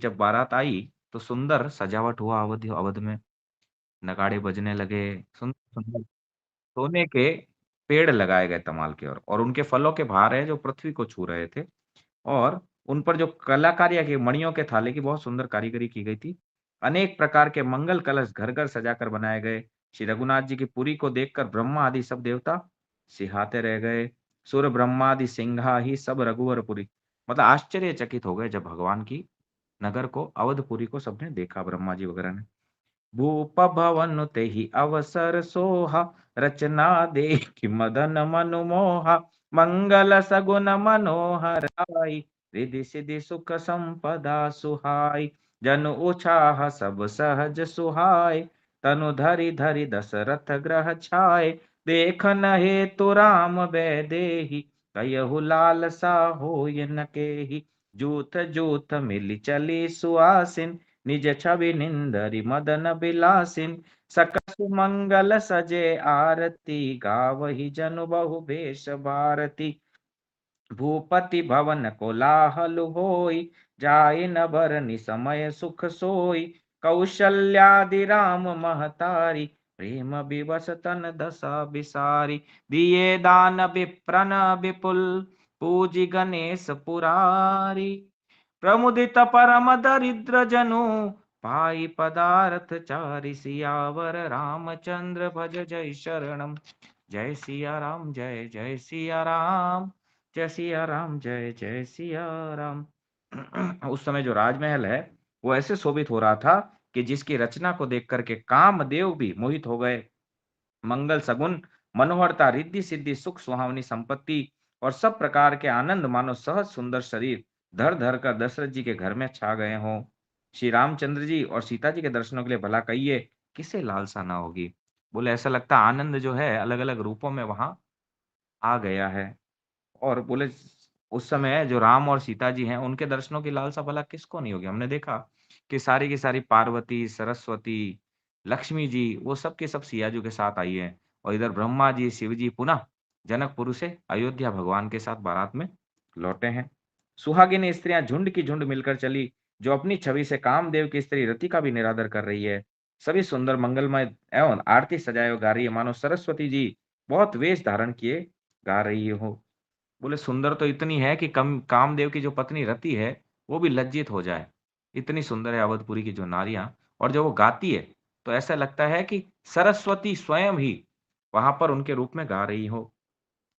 जब बारात आई तो सुंदर सजावट हुआ अवध अवध में, नगाड़े बजने लगे, सुंदर सुंदर सोने के पेड़ लगाए गए तमाल के और उनके फलों के भार है जो पृथ्वी को छू रहे थे और उन पर जो कलाकारियाँ की मणियों के थाले की बहुत सुंदर कारीगरी की गई थी। अनेक प्रकार के मंगल कलश घर-घर सजाकर बनाए गए। श्री रघुनाथ जी की पुरी को देखकर ब्रह्मा आदि सब देवता सिहाते रह गए। सुर ब्रह्मादि सिंहा ही सब रघुवरपुरी मतलब आश्चर्यचकित हो गए जब भगवान की नगर को अवधपुरी को सबने देखा ब्रह्मा जी वगैरह ने। भूप भवन तेहि अवसर सोहा रचना देखि मदन मनु मोहा मंगल सगुन मनोहर आई रिधि सिधि सुख संपदा सुहाई जनु उछाह सब सहज सुहाय तनु धरि धरि दशरथ ग्रह छाय देखन हेतु राम वैदेही कयहु लालसा होय न केही जूथ जूथ मिलि चली सुआसिन निज छवि निंदरि मदन बिलासिन सकस मंगल सजे आरती गावहि जनु बहु भेष भारती भूपति भवन कोलाहल होई जाय न बरनि समय सुख सोई कौशल्यादि राम महतारी प्रेम विवश तन दशा बिसारी दिए दान विप्रन विपुल पूजी गणेश पुरारी प्रमुदित परम दरिद्र जनु पाई पदार्थ चारि सियावर रामचंद्र भज जय शरणम जय सिया राम जय जय सिया राम जय सिया राम जय जय सिया राम। उस समय जो राजमहल है वो ऐसे शोभित हो रहा था कि जिसकी रचना को देख करके कामदेव भी मोहित हो गए। मंगल सगुन मनोहरता रिद्धि सिद्धि सुख सुहावनी संपत्ति और सब प्रकार के आनंद मानो सहज सुंदर शरीर धर धर कर दशरथ जी के घर में छा गए हों। श्री रामचंद्र जी और सीता जी के दर्शनों के लिए भला कहिए किसे लालसा ना होगी। बोले ऐसा लगता आनंद जो है अलग अलग रूपों में वहां आ गया है। और बोले उस समय जो राम और सीता जी हैं उनके दर्शनों की लालसा भला किसको नहीं होगी। हमने देखा कि सारी की सारी पार्वती, सरस्वती, लक्ष्मी जी वो सब के सब सियाजू के साथ आई है और इधर ब्रह्मा जी, शिव जी पुनः जनकपुर से अयोध्या भगवान के साथ बारात में लौटे हैं। सुहागिन स्त्रियां झुंड की झुंड मिलकर चली जो अपनी छवि से कामदेव की स्त्री रति का भी निरादर कर रही है। सभी सुंदर मंगलमय एवं आरती सजाए हुए गा रही है मानो सरस्वती जी बहुत वेश धारण किए गा रही हो। बोले सुंदर तो इतनी है कि कम कामदेव की जो पत्नी रति है, वो भी लज्जित हो जाए। इतनी सुंदर है अवधपुरी की जो नारियाँ और जब वो गाती है, तो ऐसा लगता है कि सरस्वती स्वयं ही वहाँ पर उनके रूप में गा रही हो।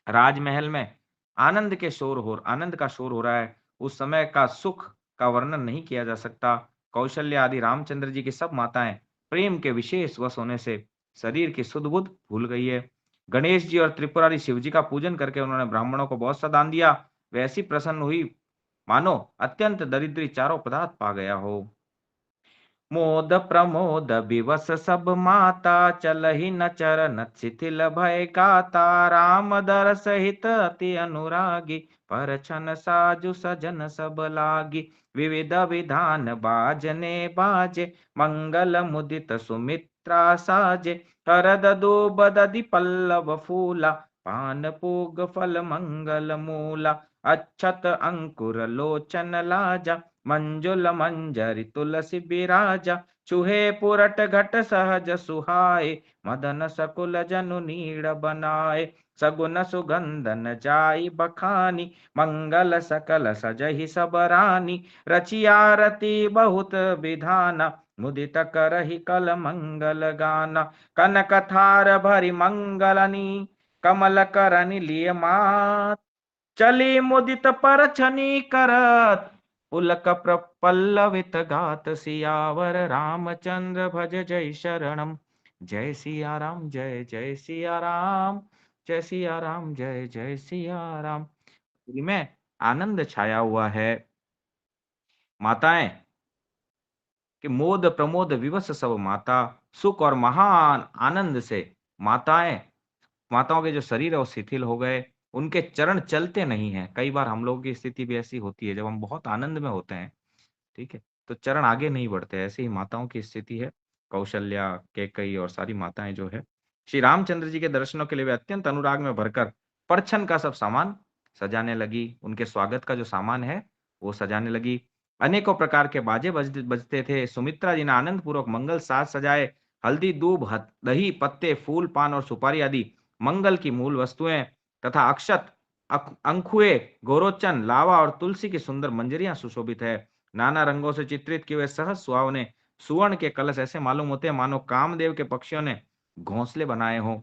राजमहल में आनंद का शोर हो रहा है। उस समय का सुख का वर्णन नहीं किया जा सकता। कौशल्या आदि रामचंद्र जी की सब माताएँ प्रेम के विशेष वश होने से शरीर की सुध-बुध भूल गई है। गणेश जी और त्रिपुरारी शिव जी का पूजन करके उन्होंने ब्राह्मणों को बहुत सा दान दिया। वे ऐसी प्रसन्न हुई मानो अत्यंत दरिद्री चारों पदार्थ पा गया हो। मोद प्रमोद विवश सब माता चलहि न चरण शिथिल भय गाता राम दर सहित अति अनुरागी पर छन साजु सजन सब लागी विविध विधान बाजने बाजे मंगल मुदित सुमित्रा साजे हरद दूब दधि पल्लव फूला पान पूग फल मंगल मूला अक्षत अंकुर लोचन लाजा मंजुल मंजरी तुलसी बिराजा चूहे पुरट घट सहज सुहाए मदन सकुल जनु नीड़ बनाए सगुन सुगंधन जाई बखानी मंगल सकल सजहि सब रानी रचियारती बहुत विधाना मुदित करहि कल मंगल गाना कनक थार भरि मंगलनी कमल करनि लिय मात चली मुदित पर छनी करत पुलक प्रपल्लवित गात सियावर रामचंद्र भज जय शरणम जय सिया राम जय जय सिया राम जय सिया राम जय जय सिया राम। में आनंद छाया हुआ है। माताएं कि मोद प्रमोद विवश सब माता सुख और महान आनंद से माताएं माताओं के जो शरीर है वो शिथिल हो गए, उनके चरण चलते नहीं हैं। कई बार हम लोगों की स्थिति भी ऐसी होती है जब हम बहुत आनंद में होते हैं, ठीक है? तो चरण आगे नहीं बढ़ते, ऐसे ही माताओं की स्थिति है। कौशल्या, कैकेयी और सारी माताएँ जो है, श्री रामचंद्र जी के दर्शनों के लिए वे अत्यंत अनुराग में भरकर परछन का सब सामान सजाने लगी। उनके स्वागत का जो सामान है, वो सजाने लगी। अनेकों प्रकार के बाजे बजते थे। सुमित्रा जी ने आनंद पूर्वक मंगल साज सजाए। हल्दी, दूब, दही, पत्ते, फूल, पान और सुपारी आदि मंगल की मूल वस्तुएं तथा अक्षत, अंखुए, गोरोचन, लावा और तुलसी की सुंदर मंजरियां सुशोभित है। नाना रंगों से चित्रित किए हुए सहज सुहावने सुवर्ण के कलश ऐसे मालूम होते हैं मानो कामदेव के पक्षियों ने घोंसले बनाए हों।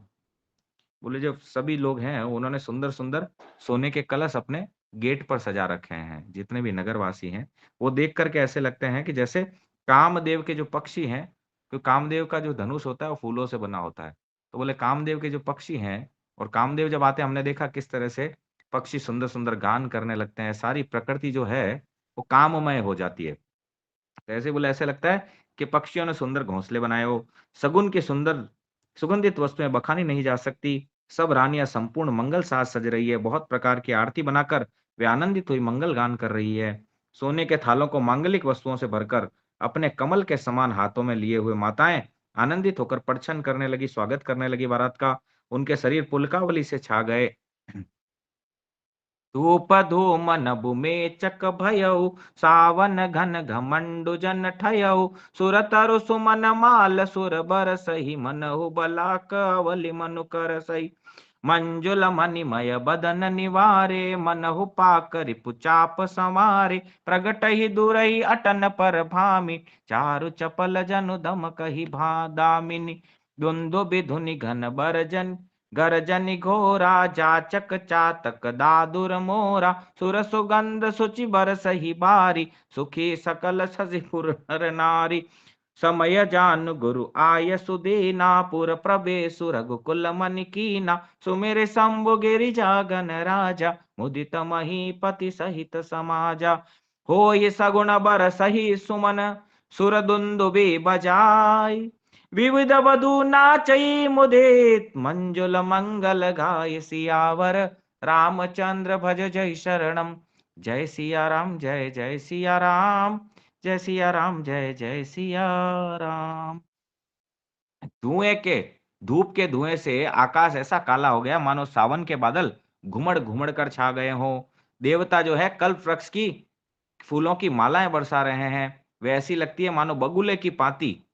बोले जो सभी लोग हैं उन्होंने सुंदर-सुंदर सोने के कलश अपने गेट पर सजा रखे हैं। जितने भी नगरवासी हैं, वो देख कर के ऐसे लगते हैं कि जैसे कामदेव के जो पक्षी हैं, तो कामदेव का जो धनुष होता है वो फूलों से बना होता है। तो बोले कामदेव के जो पक्षी हैं और कामदेव जब आते हैं हमने देखा किस तरह से पक्षी सुंदर-सुंदर गान करने लगते हैं। सारी प्रकृति जो है वो काममय हो जाती है। तो ऐसे बोले ऐसे लगता है कि पक्षियों ने सुंदर घोंसले बनाए हो। सगुन की सुंदर सुगंधित वस्तुएं बखानी नहीं जा सकती। सब रानियां संपूर्ण मंगल साज सज रही है। बहुत प्रकार की आरती बनाकर वे आनंदित हुई मंगल गान कर रही है। सोने के थालों को मांगलिक वस्तुओं से भरकर अपने कमल के समान हाथों में लिए हुए माताएं आनंदित होकर परछन करने लगी, स्वागत करने लगी बारात का। उनके शरीर पुलकावली से छा गए। धूप धूम नभु मेचक भयउ सावन घन घमंडु जन ठयउ सुर तरु सुमन माल सुर बरसहि मनहु बलाक अवलि मनु करसई मंजुल मणिमय बदन निवारे मनहु पाकरि पुचाप संवारे प्रगटहि दुरहि अटन पर भामि चारु चपल जनु दम कहि भा दामिनी दुंदुभि धुनि घन बरजन गर्जनि घोरा जाचक चातक दादुर मोरा सुर सुगंध सुचि बरसहि बारी सुखी सकल सजिपुर नर नारी समय जान गुरु आय सुदीना पुर प्रवेशु रघुकुल मनि कीना सुमिर शंभु गिरि जागन राजा मुदित महीपति सहित समाजा होय सगुण बरसहि सुमन सुर दुंदुभि बजाय विविध वधु नाचई मुदित मंजुल मंगल गाय सियावर रामचंद्र भज जय शरणम। जय सिया राम, जय जय सिया राम, जय सिया राम, जय जय सिया राम। धुएं के धूप के धुएं से आकाश ऐसा काला हो गया मानो सावन के बादल घुमड़ घुमड़ कर छा गए हों। देवता जो है कल्प वृक्ष की फूलों की मालाएं बरसा रहे हैं। वे ऐसी लगती है मानो बगुले की पाती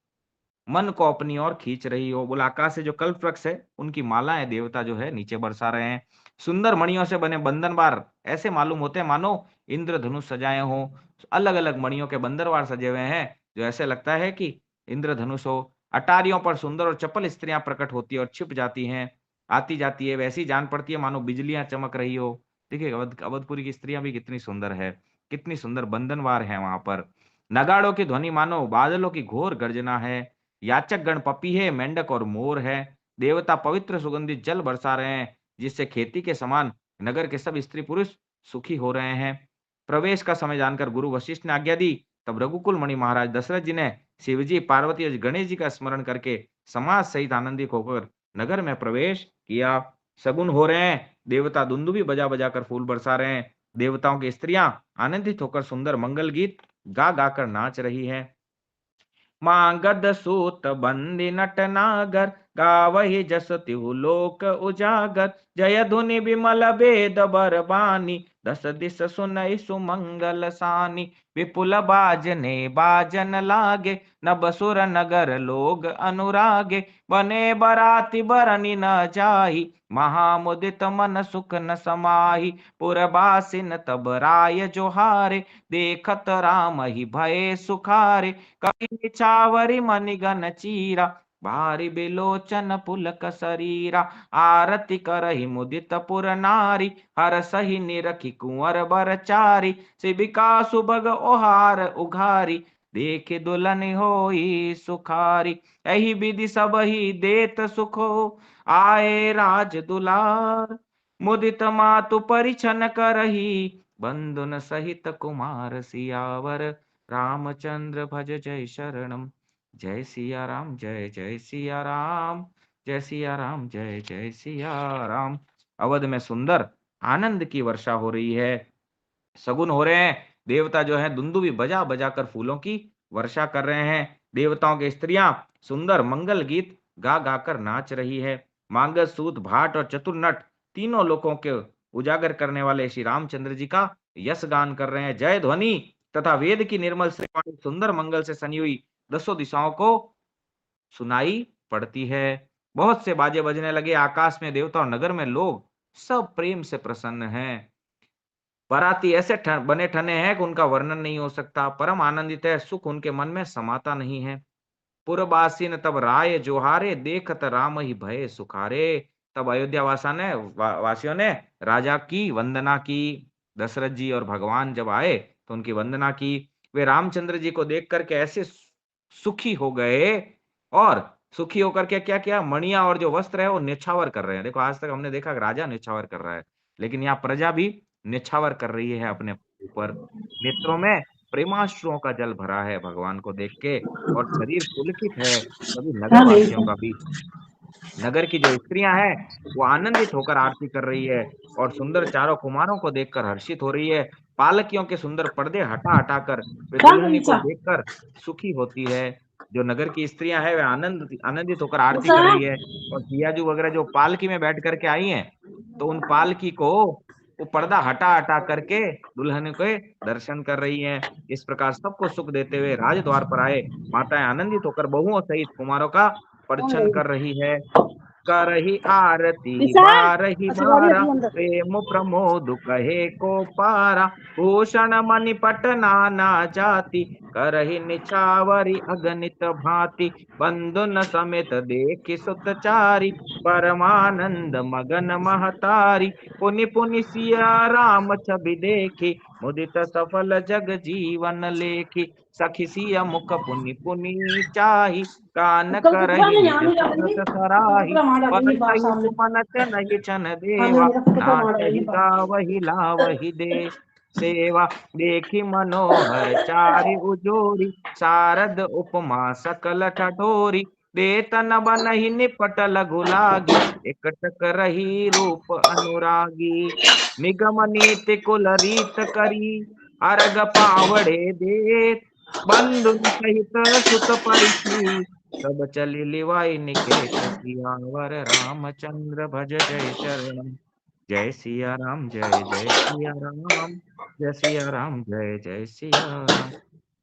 मन को अपनी ओर खींच रही हो। बोला आकाश से जो कल्प वृक्ष है उनकी मालाएं देवता जो है नीचे बरसा रहे हैं। सुंदर मणियों से बने बंधनवार ऐसे मालूम होते हैं मानो इंद्रधनुष सजाए हों। अलग अलग मणियों के बंदरवार सजे हुए हैं जो ऐसे लगता है कि इंद्रधनुष हो। अटारियों पर सुंदर और चपल स्त्रियां प्रकट होती है और छिप जाती हैं। आती जाती है वैसी जान पड़ती है मानो बिजलियां चमक रही हो। देखिए अवधपुरी की स्त्रियां भी कितनी सुंदर है, कितनी सुंदर बंधनवार है वहां पर। नगाड़ों की ध्वनि मानो बादलों की घोर गर्जना है। याचक गण पपीहे, मेंढक और मोर है। देवता पवित्र सुगंधित जल बरसा रहे हैं, जिससे खेती के समान नगर के सब स्त्री पुरुष सुखी हो रहे हैं। प्रवेश का समय जानकर गुरु वशिष्ठ ने आज्ञा दी। तब रघुकुल मणि महाराज दशरथ जी ने शिवजी, पार्वती और गणेश जी का स्मरण करके समाज सहित आनंदित होकर नगर में प्रवेश किया। शगुन हो रहे हैं, देवता दुंदुभी बजा बजा कर फूल बरसा रहे हैं। देवताओं की स्त्रियां आनंदित होकर सुंदर मंगल गीत गा गाकर नाच रही है। मागध सूत बंदी नट नागर गावहि जस तिहु लोक उजागर जय धुनि विमल वेद बरबानी दस दिस सुनई सुमंगल सानी विपुल बाजने बाजन लागे नभ सुर नगर लोग अनुरागे बने बराती बरनी न जाही महामुदित मन सुख न समाही पुरबासिन तब राय जोहारे देखत राम ही भये सुखारे कवि चावरि मणिगन चीरा भारी बिलोचन पुलक शरीरा आरती करहि मुदित पुर नारी हर सही निरखी कुंवर बर चारी शिविका सुभग ओहार उघारी देखे दुल्हन होई सुखारी एहि विधि सब ही देत सुखो आए राज दुलार मुदित मातु परिछन करही बंधुन सहित कुमार सियावर रामचंद्र भज जय शरणम। जय सिया राम, जय जय सिया राम, जय सिया राम, जय जय सिया राम। अवध में सुंदर आनंद की वर्षा हो रही है। शगुन हो रहे हैं। देवता जो है दुंदुभी बजा बजा कर फूलों की वर्षा कर रहे हैं। देवताओं की स्त्रियां सुंदर मंगल गीत गा गाकर नाच रही है। मांगस, सूत, भाट और चतुर नट तीनों लोकों के उजागर करने वाले श्री रामचंद्र जी का यश गान कर रहे हैं। जय ध्वनि तथा वेद की निर्मल श्रीवाणी सुंदर मंगल से सनी हुई दसों दिशाओं को सुनाई पड़ती है। बहुत से बाजे बजने लगे, आकाश में देवता और नगर में लोग सब प्रेम से प्रसन्न हैं। बाराती ऐसे बने ठने हैं कि उनका वर्णन नहीं हो सकता। परम आनंदित है, सुख उनके मन में समाता नहीं है। पुरबासीन तब राय जोहारे, देखत राम ही भये सुखारे। तब अयोध्या वासियों ने राजा की वंदना की। दशरथ जी और भगवान जब आए तो उनकी वंदना की। वे रामचंद्र जी को देख करके ऐसे सुखी हो गए, और सुखी होकर के क्या किया, मणिया और जो वस्त्र है वो न्यौछावर कर रहे हैं। देखो, आज तक हमने देखा कि राजा न्यौछावर कर रहा है, लेकिन यहाँ प्रजा भी न्यौछावर कर रही है अपने ऊपर। नेत्रों में प्रेमाश्रुओं का जल भरा है भगवान को देख के, और शरीर पुलकित है सभी नगर हाँ वासियों बिल्कुल। का भी। नगर की जो स्त्रियां हैं वो आनंदित होकर आरती कर रही है, और सुंदर चारों कुमारों को देखकर हर्षित हो रही है। पालकियों के सुंदर पर्दे हटा हटा कर वे क्या दुल्हनी को नीचा देखकर सुखी होती है। जो नगर की स्त्रियां हैं वे आनंदित होकर आरती ऊंचा कर है। रही है। और जियाजू वगैरह जो पालकी में बैठ करके आई हैं, तो उन पालकी को वो पर्दा हटा हटा करके दुल्हन के दर्शन कर रही हैं। इस प्रकार सबको सुख देते हुए राजद्वार पर आए माताएं आनंदित होकर बहुओं सहित कुमारों का कौन परिछन गई? कर रही है। करही आरती निशा। बारही अच्छा गाड़ी बारा, रखी अंदर। प्रेम प्रमोद कहे को पारा। भूषण मणिपट नाना जाति, करही निछावरी अगणित भांति। बंधु न समेत देखि सुतचारी, परमानंद मगन महतारी। पुनि पुनि सिया राम छवि देखी, मुदित सफल जग जीवन लेखी। सखी सिया मुख पुनि पुनि चाही, कान कल तो करही पुराने निज यहाँ नहीं डालेंगे, सुरत कल तो सराही। पूरा मार डालेंगे बाहर परसहि सामने। सुमन चनहि छन हाँ, मैं देवा, मेरा फोटो तो मार नाचहि डालेंगे बाहर। गावहि लावहि दे देवा। देखी मनोहर चारि उजोरी, शारद उपमा सकल ठठोरी। देतन बनहि निपट लघु लागी, एकटक रही रूप अनुरागी। निगम नीति कुल रीत करी, अर्घ पावड़े दे। बंधु सहित सुत परिची, तब चली लिवाई निकेत। सियावर रामचंद्र भज जय चरण। जय सिया राम, जय जय सिया राम। जय सिया राम, जय जय सिया राम।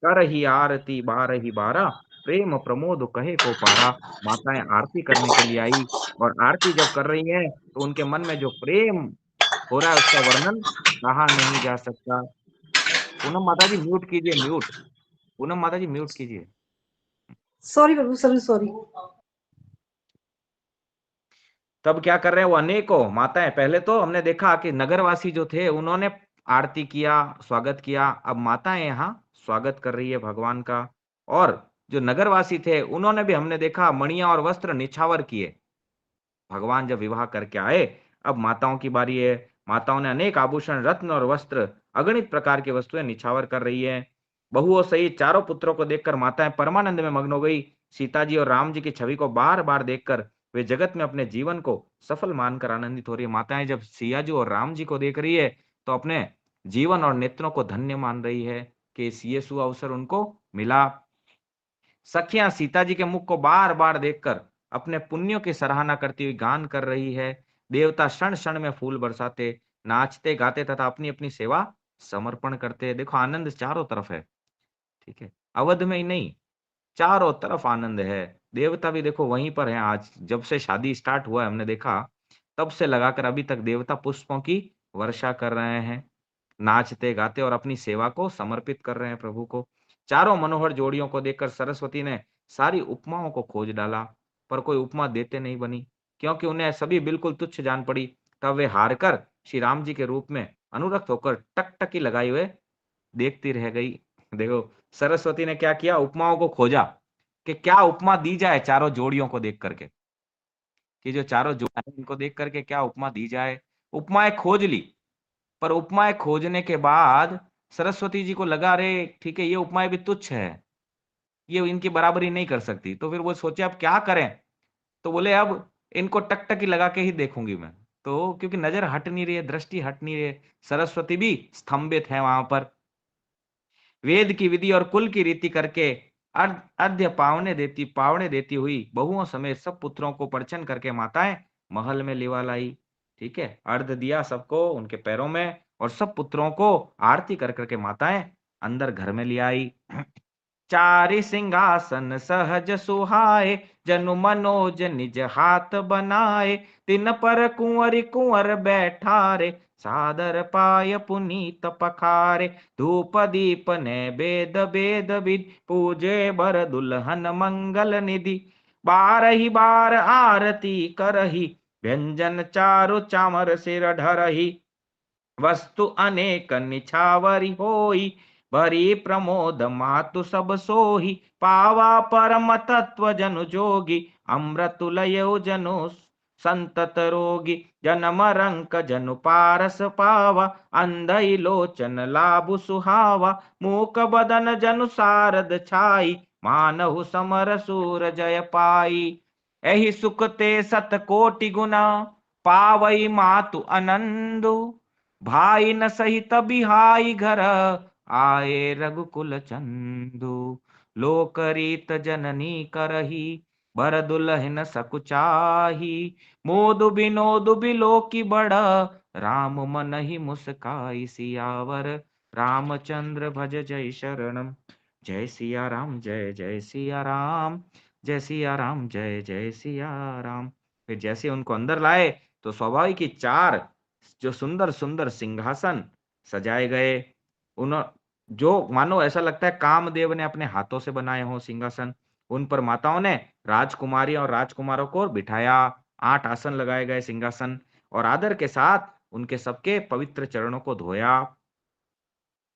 कर ही आरती बारही बारा, प्रेम प्रमोद कहे को पारा। माताएं आरती करने के लिए आई, और आरती जब कर रही हैं तो उनके मन में जो प्रेम हो रहा है उसका वर्णन कहा नहीं जा सकता। पूनम माता जी म्यूट कीजिए, म्यूट। पूनम माता जी म्यूट कीजिए। सॉरी बाबू, सॉरी सॉरी। तब क्या कर रहे हैं वो अनेकों माताएं। पहले तो हमने देखा कि नगरवासी जो थे उन्होंने आरती किया, स्वागत किया। अब माताएं यहाँ स्वागत कर रही है भगवान का। और जो नगरवासी थे उन्होंने भी, हमने देखा, मणिया और वस्त्र निछावर किए। भगवान जब विवाह करके आए, अब माताओं की बारी है। माताओं ने अनेक आभूषण, रत्न और वस्त्र, अगणित प्रकार की वस्तुएं निछावर कर रही है। बहुओं सहित चारों पुत्रों को देखकर माताएं परमानंद में मग्न हो गई। सीता जी और राम जी की छवि को बार बार देखकर वे जगत में अपने जीवन को सफल मानकर आनंदित हो रही है। माताएं जब सिया जी और राम जी को देख रही है तो अपने जीवन और नेत्रों को धन्य मान रही है कि इस ये सु अवसर उनको मिला। सखियां सीता जी के मुख को बार बार देखकर अपने पुण्यों की सराहना करती हुई गान कर रही है। देवता क्षण क्षण में फूल बरसाते, नाचते गाते तथा अपनी अपनी सेवा समर्पण करते। देखो, आनंद चारों तरफ है। ठीक है, अवध में ही नहीं, चारों तरफ आनंद है। देवता भी देखो वहीं पर है। आज जब से शादी स्टार्ट हुआ है, हमने देखा, तब से लगाकर अभी तक देवता पुष्पों की वर्षा कर रहे हैं, नाचते गाते और अपनी सेवा को समर्पित कर रहे हैं प्रभु को। चारों मनोहर जोड़ियों को देखकर सरस्वती ने सारी उपमाओं को खोज डाला, पर कोई उपमा देते नहीं बनी, क्योंकि उन्हें सभी बिल्कुल तुच्छ जान पड़ी। तब वे हारकर श्री राम जी के रूप में अनुरक्त होकर टकटकी लगाए हुए देखती रह गई। देखो, सरस्वती ने क्या किया, उपमाओं को खोजा कि क्या उपमा दी जाए चारों जोड़ियों को देख करके, कि जो चारों जोड़ियां हैं, इनको देख करके क्या उपमा दी जाए। उपमाएं खोज ली, पर उपमाएं खोजने के बाद सरस्वती जी को लगा, अरे ठीक है, ये उपमाएं भी तुच्छ है, ये इनकी बराबरी नहीं कर सकती। तो फिर वो सोचे अब क्या करें, तो बोले अब इनको टकटकी लगा के ही देखूंगी मैं। तो क्योंकि नजर हट नहीं रही है, दृष्टि हट नहीं रही है, सरस्वती भी स्तंभित है वहां पर। वेद की विधि और कुल की रीति करके अर्ध्य पावने देती हुई बहुओं समेत सब पुत्रों को परछन करके माताएं महल में लिवा लाई। ठीक है, अर्ध दिया सबको उनके पैरों में, और सब पुत्रों को आरती कर करके माताएं अंदर घर में ले आई। चारि सिंहासन सहज सुहाए, जनु मनोज निज हाथ बनाए। तिन पर कुंवर कुंवर बैठारे, सादर पाय पुनीत पखारे। धूप दीप नैवेद वेद विधि, पूजे बर दुल्हन मंगल निधि। बारही बार आरती करही, व्यंजन चारु चामर सिर ढरही। वस्तु अनेक निछावरी होई, भरी प्रमोद मातु सब सोही। पावा परम तत्व जनु जोगी, अमृत लयो जनु संतत रोगी। जन्म रंक जनु पारस पावा, अंधई लोचन लाभु सुहावा। मूक बदन जनु सारद छाई, मानहु समर सूर जय पाई। एहि सुख ते सत कोटि गुना, पावई मातु आनंदु। भाई न सहित बिहाई घर, आए रघुकुल चंदु। लोक रीत जननी करही, बर दुल्हन सकुचाही। मोदु बिनोदु बिलो की बड़, राम मन ही मुस्काई सियावर। रामचंद्र भज जय शरणम। जय सिया राम जय जय सिया राम, जय सिया राम जय जय सिया राम। फिर जैसे उनको अंदर लाए तो स्वाभाविक ही चार जो सुंदर सुंदर सिंहासन सजाए गए। उन जो मानो ऐसा लगता है कामदेव ने अपने हाथों से बनाए हों सिंहासन। उन पर माताओं ने राजकुमारी और राजकुमारों को बिठाया। 8 आसन लगाए गए सिंहासन, और आदर के साथ उनके सबके पवित्र चरणों को धोया।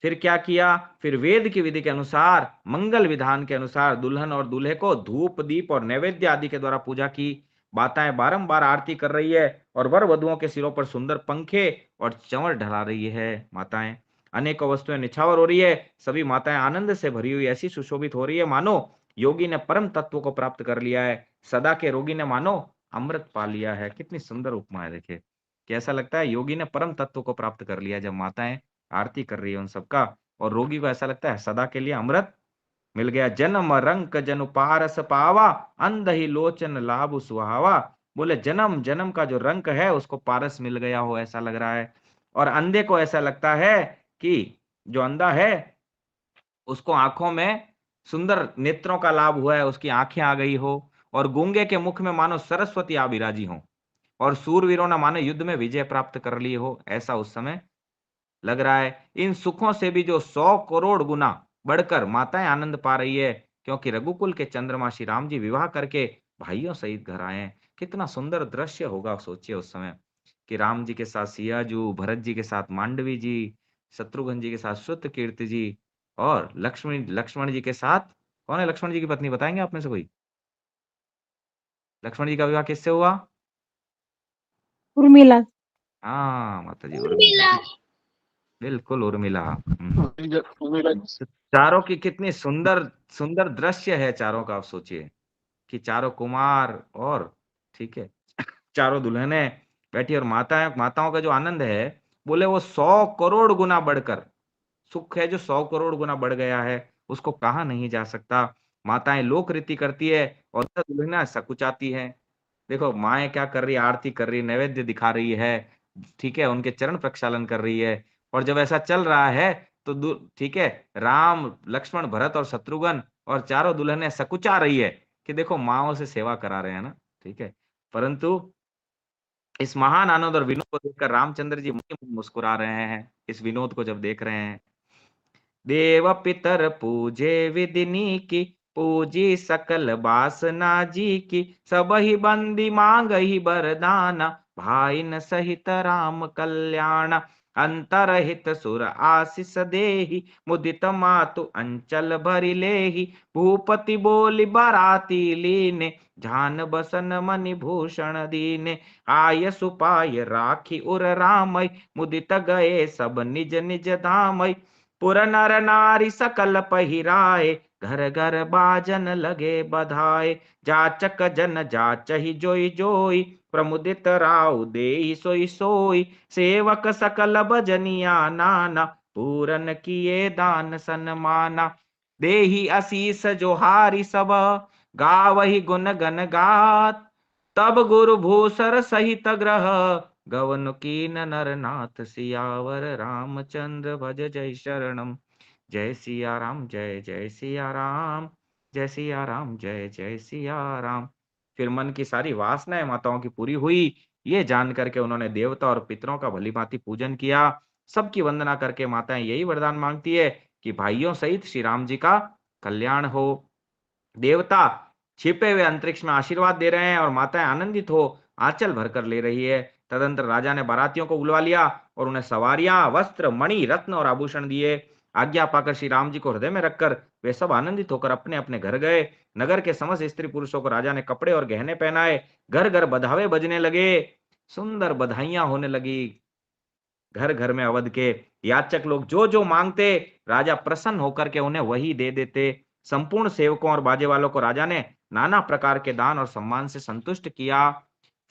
फिर क्या किया? फिर वेद की विधि के अनुसार, मंगल विधान के अनुसार दुल्हन और दूल्हे को धूप दीप और नैवेद्य आदि के द्वारा पूजा की। माताएं बारंबार आरती कर रही है, और वर वधुओं के सिरों पर सुंदर पंखे और चंवर ढला रही है माताएं। अनेकों वस्तुएं निछावर हो रही है। सभी माताएं आनंद से भरी हुई ऐसी सुशोभित हो रही है मानो योगी ने परम तत्व को प्राप्त कर लिया है। सदा के रोगी ने मानो अमृत पा लिया है। कितनी सुंदर उपमा है, देखिए कैसा लगता है योगी ने परम तत्व को प्राप्त कर लिया जब माताएं आरती कर रही है उन सबका। और रोगी को ऐसा लगता है सदा के लिए अमृत मिल गया। जन्म रंक जनु पारस पावा, अंध ही लोचन लाभ सुहावा। बोले जन्म जन्म का जो रंक है उसको पारस मिल गया हो ऐसा लग रहा है। और अंधे को ऐसा लगता है कि जो अंधा है उसको आंखों में सुंदर नेत्रों का लाभ हुआ है, उसकी आंखें आ गई हो। और गूंगे के मुख में मानो सरस्वती आ विराजी हो। और सूरवीरों ने मानो युद्ध में विजय प्राप्त कर ली हो, ऐसा उस समय लग रहा है। इन सुखों से भी जो 100 करोड़ गुना बढ़कर माताएं आनंद पा रही है, क्योंकि रघुकुल के चंद्रमा श्री राम जी विवाह करके भाइयों सहित घर आए हैं। कितना सुंदर दृश्य होगा, सोचिए उस समय कि राम जी के साथ सियाजू, भरत जी के साथ मांडवी जी, शत्रुघ्न जी के साथ श्रुतकीर्ति जी, और लक्ष्मण लक्ष्मण जी के साथ कौन है लक्ष्मण जी की पत्नी, बताएंगे आप में से कोई? लक्ष्मण जी का विवाह किससे हुआ? उर्मिला। हाँ माता जी, उर्मिला जी, बिल्कुल उर्मिला। तो चारों की कितनी सुंदर सुंदर दृश्य है चारों का। आप सोचिए कि चारों कुमार, और ठीक है चारों दुल्हने बैठी, और माताओं का जो आनंद है, बोले वो 100 करोड़ गुना बढ़कर सुख है जो 100 करोड़ गुना बढ़ गया है, उसको कहा नहीं जा सकता। माताएं लोक रीति करती है और दुल्हना सकुचाती है। देखो माएं क्या कर रही है, आरती कर रही है, नैवेद्य दिखा रही है, ठीक है, उनके चरण प्रक्षालन कर रही है। और जब ऐसा चल रहा है तो ठीक है, राम लक्ष्मण भरत और शत्रुघ्न और चारों दुल्हनें सकुचा रही है कि देखो माओ से सेवा करा रहे हैं ना, ठीक है। परंतु इस महान आनंद और विनोद को देखकर रामचंद्र जी मुस्कुरा रहे हैं, इस विनोद को जब देख रहे हैं। देव पितर पूजे विदिनी की, पूजी सकल बासना जी की। सब ही बंदी मांग ही बरदाना, भाई न सहित राम कल्याण। अंतरहित सुर आशीष देहि, मुदित मातु अंचल भरि लेहि। भूपति बोली बाराती लीने, जान बसन मणि भूषण दीने। आय सुपाय राखी उर रामय, मुदित गए सब निज निज धामय। पुर नर नारी सकल पहिराए, घर घर बाजन लगे बधाए। जाचक जन जाचहि जोई जोई, प्रमुदित राउ देहि सोई सोई। सेवक सकल भजनिया नाना, पूरन किए दान सन्माना। देहि आशीष जोहारी सब, गावहि गुण गण गात। तब गुरु भूसर सहित ग्रह, गवन कीन नर नाथ सियावर। रामचंद्र भज जय शरणम। जय सिया राम, जय जय सिया राम, जय सिया राम, जय जय सिया राम। फिर मन की सारी वासनाएं माताओं की पूरी हुई। ये जान करके उन्होंने देवता और पितरों का भलीभांति पूजन किया। सबकी वंदना करके माताएं यही वरदान मांगती है कि भाइयों सहित श्री राम जी का कल्याण हो। देवता छिपे हुए अंतरिक्ष में आशीर्वाद दे रहे हैं और माताएं आनंदित हो आंचल भरकर ले रही है। तदंतर राजा ने बारातियों को बुलवा लिया और उन्हें सवारियां, वस्त्र, मणि, रत्न और आभूषण दिए। आज्ञा पाकर श्री राम जी को हृदय में रखकर वे सब आनंदित होकर अपने अपने घर गए। नगर के समस्त स्त्री पुरुषों को राजा ने कपड़े और गहने पहनाए। घर घर बधावे बजने लगे, सुंदर बधाइयां होने लगी। घर घर में अवध के याचक लोग जो जो मांगते, राजा प्रसन्न होकर के उन्हें वही दे देते। संपूर्ण सेवकों और बाजे वालों को राजा ने नाना प्रकार के दान और सम्मान से संतुष्ट किया।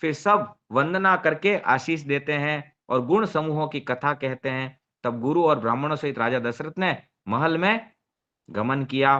फिर सब वंदना करके आशीष देते हैं और गुण समूहों की कथा कहते हैं। तब गुरु और ब्राह्मणों सहित राजा दशरथ ने महल में गमन किया।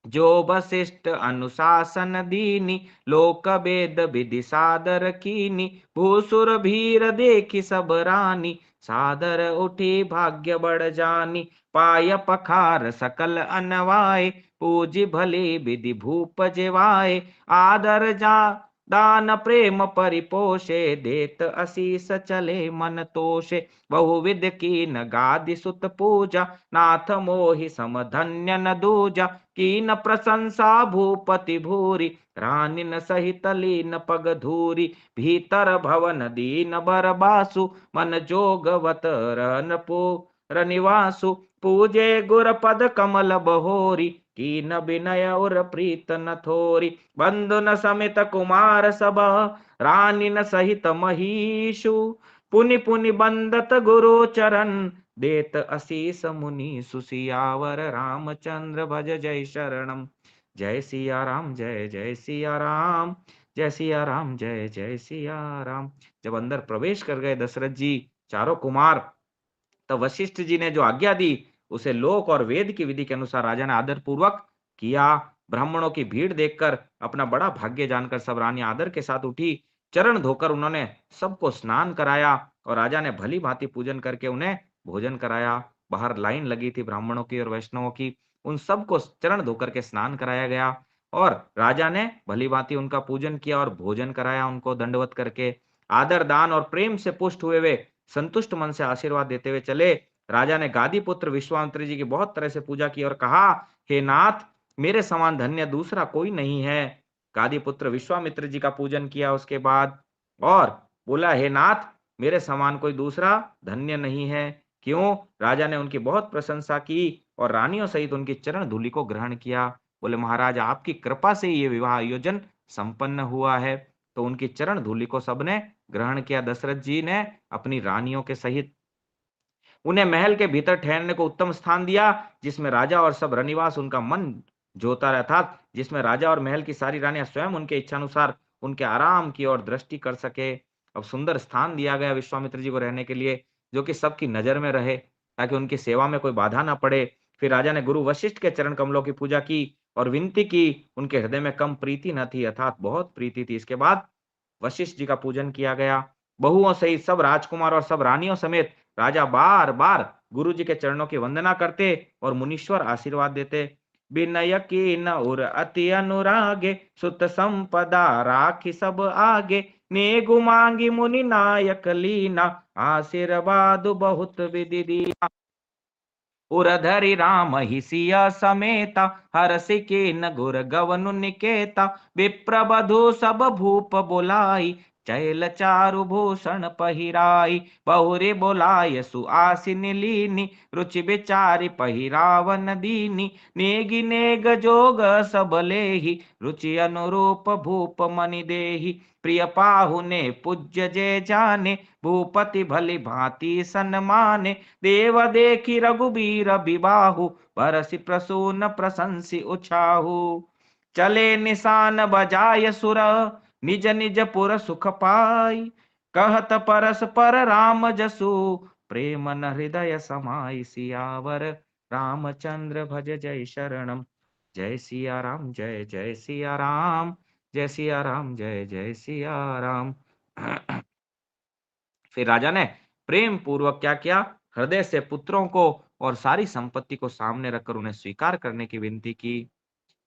जो वशिष्ठ अनुशासन दीनी, लोक वेद विधि सादर कीनी, भूसुर भीर देखी सब रानी, सादर उठी भाग्य बढ़ जानी, पाय पखार सकल अनवाय, पूजी भली विधि भूप जेवाय, आदर जा दान प्रेम परिपोषे, देत असीस चले मन तोषे, बहुविध कीन गादि सुत पूजा, नाथ मोहि सम धन्य न दूजा, कीन प्रशंसा भूपति भूरी, रानिन सहित लीन पग धूरी, भीतर भवन दीन बर बासु, मन जोगवत रहन पुर निवासु, पूजे गुर पद कमल बहोरी, कीन विनय उर प्रीत न थोरी, बंधु न समित कुमार सब, रानिन सहित महीषु, पुनि पुनि बंदत गुरु चरण, देत असीस मुनि सुसियावर, रामचंद्र भज जय शरणम। जय सिया राम, जय जय सिया राम, जय सिया राम, जय जय सिया राम। जब अंदर प्रवेश कर गए दशरथ जी चारों कुमार, तब वशिष्ठ जी ने जो आज्ञा दी उसे लोक और वेद की विधि के अनुसार राजा ने आदर पूर्वक किया। ब्राह्मणों की भीड़ देखकर अपना बड़ा भाग्य जानकर सब रानियां आदर के साथ उठी। चरण धोकर उन्होंने सबको स्नान कराया और राजा ने भली भांति पूजन करके उन्हें भोजन कराया। बाहर लाइन लगी थी ब्राह्मणों की और वैष्णवों की, उन सबको चरण धोकर के स्नान कराया गया और राजा ने भली भांति उनका पूजन किया और भोजन कराया उनको दंडवत करके। आदर, दान और प्रेम से पुष्ट हुए वे संतुष्ट मन से आशीर्वाद देते हुए चले। राजा ने गादी पुत्र विश्वामित्र जी की बहुत तरह से पूजा की और कहा, हे नाथ, मेरे समान धन्य दूसरा कोई नहीं है। गादी पुत्र विश्वामित्र जी का पूजन किया उसके बाद और बोला, हे नाथ, मेरे समान कोई दूसरा धन्य नहीं है। क्यों? राजा ने उनकी बहुत प्रशंसा की और रानियों सहित उनकी चरण धूलि को ग्रहण किया। बोले, महाराज, आपकी कृपा से ये विवाह आयोजन संपन्न हुआ है। तो उनकी चरण धूलि को सबने ग्रहण किया। दशरथ जी ने अपनी रानियों के सहित उन्हें महल के भीतर ठहरने को उत्तम स्थान दिया, जिसमें राजा और सब रनिवास उनका मन जोता रहता, जिसमें राजा और महल की सारी रानियां स्वयं उनके इच्छानुसार उनके आराम की ओर दृष्टि कर सके। अब सुंदर स्थान दिया गया विश्वामित्र जी को रहने के लिए, जो कि सबकी नजर में रहे, ताकि उनकी सेवा में कोई बाधा ना पड़े। फिर राजा ने गुरु वशिष्ठ के चरण कमलों की पूजा की और विनती की। उनके हृदय में कम प्रीति न थी, अर्थात बहुत प्रीति थी। इसके बाद वशिष्ठ जी का पूजन किया गया। बहुओं सहित सब राजकुमार और सब रानियों समेत राजा बार बार गुरु जी के चरणों की वंदना करते और मुनीश्वर आशीर्वाद देते। विनय कीन उर अति अनुरागे, सुत संपदा राखी सब आगे, नेगु मांगी मुनि नायक लीना, आशीर्वाद बहुत विधि दीना। उरधरि राम ही सिया समेता, हरषि कीन गुर गवनु निकेता, विप्रबधु सब भूप बुलाई, चैल चारु भूषण पहिराई, बहुरी बोलाय सुआसिन लीनी, रुचि विचारि पहिरावन दीनी, नेगि नेग जोग सब लेहि, रुचि अनुरूप भूप मनि देहि, प्रिय पाहुने पूज्य जय जाने, भूपति भली भांति सन्माने, देव देखी रघुबीर बिबाहु, बरसि प्रसून प्रशंसी उछाहु, चले निशान बजाय सुर, निज निज पुर सुख पाई, कहत परस्पर राम जसु, प्रेम न हृदय समाई, सियावर रामचंद्र भज जय शरणम। जय सिया राम, जय जय सिया राम, जय सिया राम, जय जय सिया राम। फिर राजा ने प्रेम पूर्वक क्या किया? हृदय से पुत्रों को और सारी संपत्ति को सामने रखकर उन्हें स्वीकार करने की विनती की।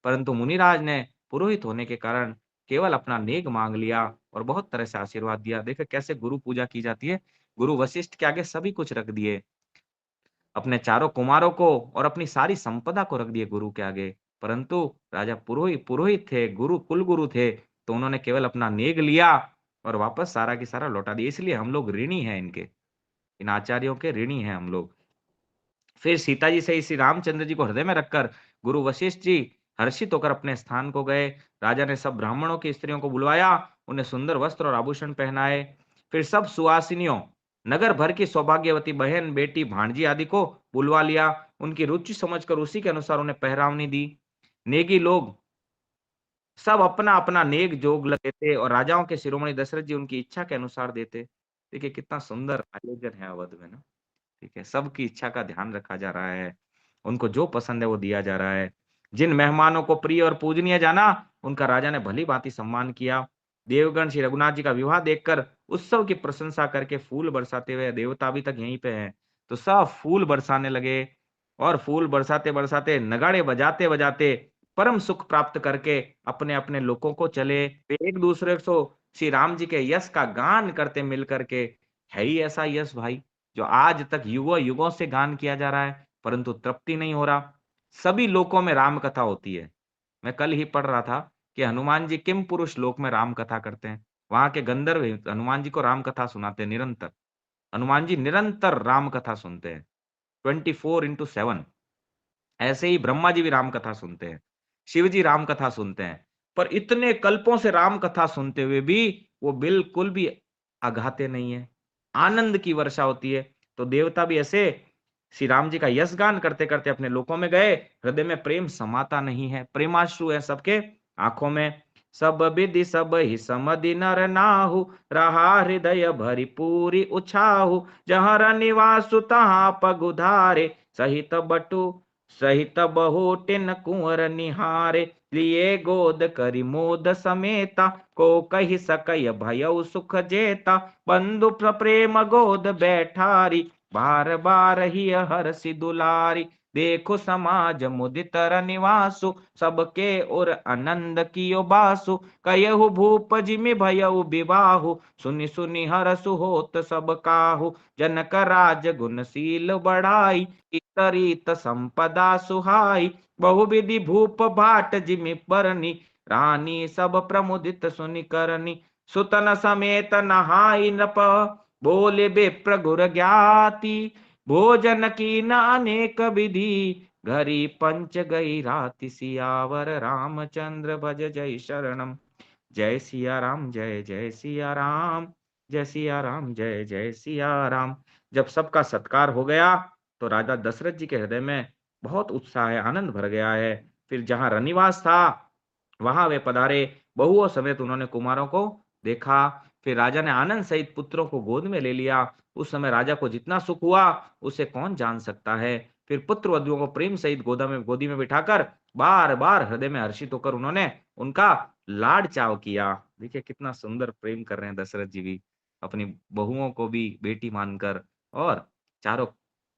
परंतु मुनिराज ने पुरोहित होने के कारण केवल अपना नेग मांग लिया और बहुत तरह से आशीर्वाद दिया। देखिए कैसे गुरु पूजा की जाती है। गुरु वशिष्ठ के आगे सभी कुछ रख दिए, अपने चारों कुमारों को और अपनी सारी संपदा को रख दिए गुरु के आगे। परंतु राजा पुरोहित पुरोहित थे, गुरु कुलगुरु थे, तो उन्होंने केवल अपना नेग लिया और वापस सारा की सारा लौटा दिया। इसलिए हम लोग ऋणी हैं इनके, इन आचार्यों के ऋणी हैं हम लोग। फिर सीता जी सहित श्री रामचंद्र जी को हृदय में रखकर गुरु वशिष्ठ जी हर्षित होकर अपने स्थान को गए। राजा ने सब ब्राह्मणों की स्त्रियों को बुलवाया, उन्हें सुंदर वस्त्र और आभूषण पहनाए। फिर सब सुवासिनियों, नगर भर की सौभाग्यवती बहन, बेटी, भांजी आदि को बुलवा लिया। उनकी रुचि समझकर उसी के अनुसार उन्हें पहरावनी दी। नेगी लोग सब अपना अपना नेक जोग लेते और राजाओं के शिरोमणि दशरथ जी उनकी इच्छा के अनुसार देते। देखिए कितना सुंदर आयोजन है अवध में ना। ठीक है, सबकी इच्छा का ध्यान रखा जा रहा है। उनको जो पसंद है वो दिया जा रहा है। जिन मेहमानों को प्रिय और पूजनीय जाना, उनका राजा ने भली-भांति सम्मान किया। देवगण श्री रघुनाथ जी का विवाह देखकर उत्सव की प्रशंसा करके फूल बरसाते हुए, देवता अभी तक यहीं पे हैं, तो सब फूल बरसाने लगे और फूल बरसाते-बरसाते, नगाड़े बजाते-बजाते परम सुख प्राप्त करके अपने-अपने लोकों को चले। वे एक-दूसरे को श्री राम जी के यश का गान करते मिल कर के। है ही ऐसा यश भाई, जो आज तक युगों-युगों से गान किया जा रहा है, परंतु तृप्ति नहीं हो रहा। सभी लोकों में राम कथा होती है। मैं कल ही पढ़ रहा था कि हनुमान जी किम पुरुष लोक में राम कथा करते हैं। वहाँ के गंधर्व हनुमान जी को राम कथा सुनाते हैं निरंतर। हनुमान जी निरंतर राम कथा सुनते हैं, 24/7। ऐसे ही ब्रह्मा जी भी राम कथा सुनते हैं, शिव जी राम कथा सुनते हैं। पर इतने कल्पों से राम कथा सुनते हुए भी वो बिल्कुल भी अघाते नहीं है। आनंद की वर्षा होती है। तो देवता भी ऐसे श्री राम जी का यश गान करते-करते अपने लोकों में गए। हृदय में प्रेम समाता नहीं है। प्रेमाश्रु है सबके आँखों में। सब विधि सब ही समधि नर नाहु, रहा हृदय भरी पूरी उछाहु। जहाँ रनिवासु तहाँ पग उधारे, सहित बटु सहित बहुटिन कुंवर निहारे। लिए गोद करि मोद समेता, को कहि सकय भयउ सुख जेता। बंधु प्रेम गोद बैठारी, बार बार ही हरषि दुलारी। देखो समाज मुदित निवासु, सबके ओर आनंद कियो बासु। कयहु भूप जिमि भयउ विवाहु, सुनि सुनि हरसु होत सब काहू। जनक राज गुणशील बढ़ाई, इतरीत संपदा सुहाई। बहुविधि भूप भाट जिमि बरनी, रानी सब प्रमुदित सुनि करनी। सुतन समेत नहाई नृप, बोले विप्र गुर ज्ञाति। भोजन की न अनेक विधि, घरी पंच गई राति। सियावर रामचंद्र भज जय शरणम। जय सिया राम, जय जय सिया राम, जय सिया राम, जय जय सिया राम। जब सबका सत्कार हो गया तो राजा दशरथ जी के हृदय में बहुत उत्साह है, आनंद भर गया है। फिर जहां रनिवास था वहां वे पधारे। बहुओं समेत उन्होंने कुमारों को देखा। फिर राजा ने आनंद सहित पुत्रों को गोद में ले लिया। उस समय राजा को जितना सुख हुआ उसे कौन जान सकता है। फिर पुत्र वधुओं को प्रेम सहित गोदी में बिठाकर बार बार हृदय में हर्षित होकर उन्होंने उनका लाड चाव किया। देखिए कितना सुंदर प्रेम कर रहे हैं दशरथ जी भी, अपनी बहुओं को भी बेटी मानकर और चारों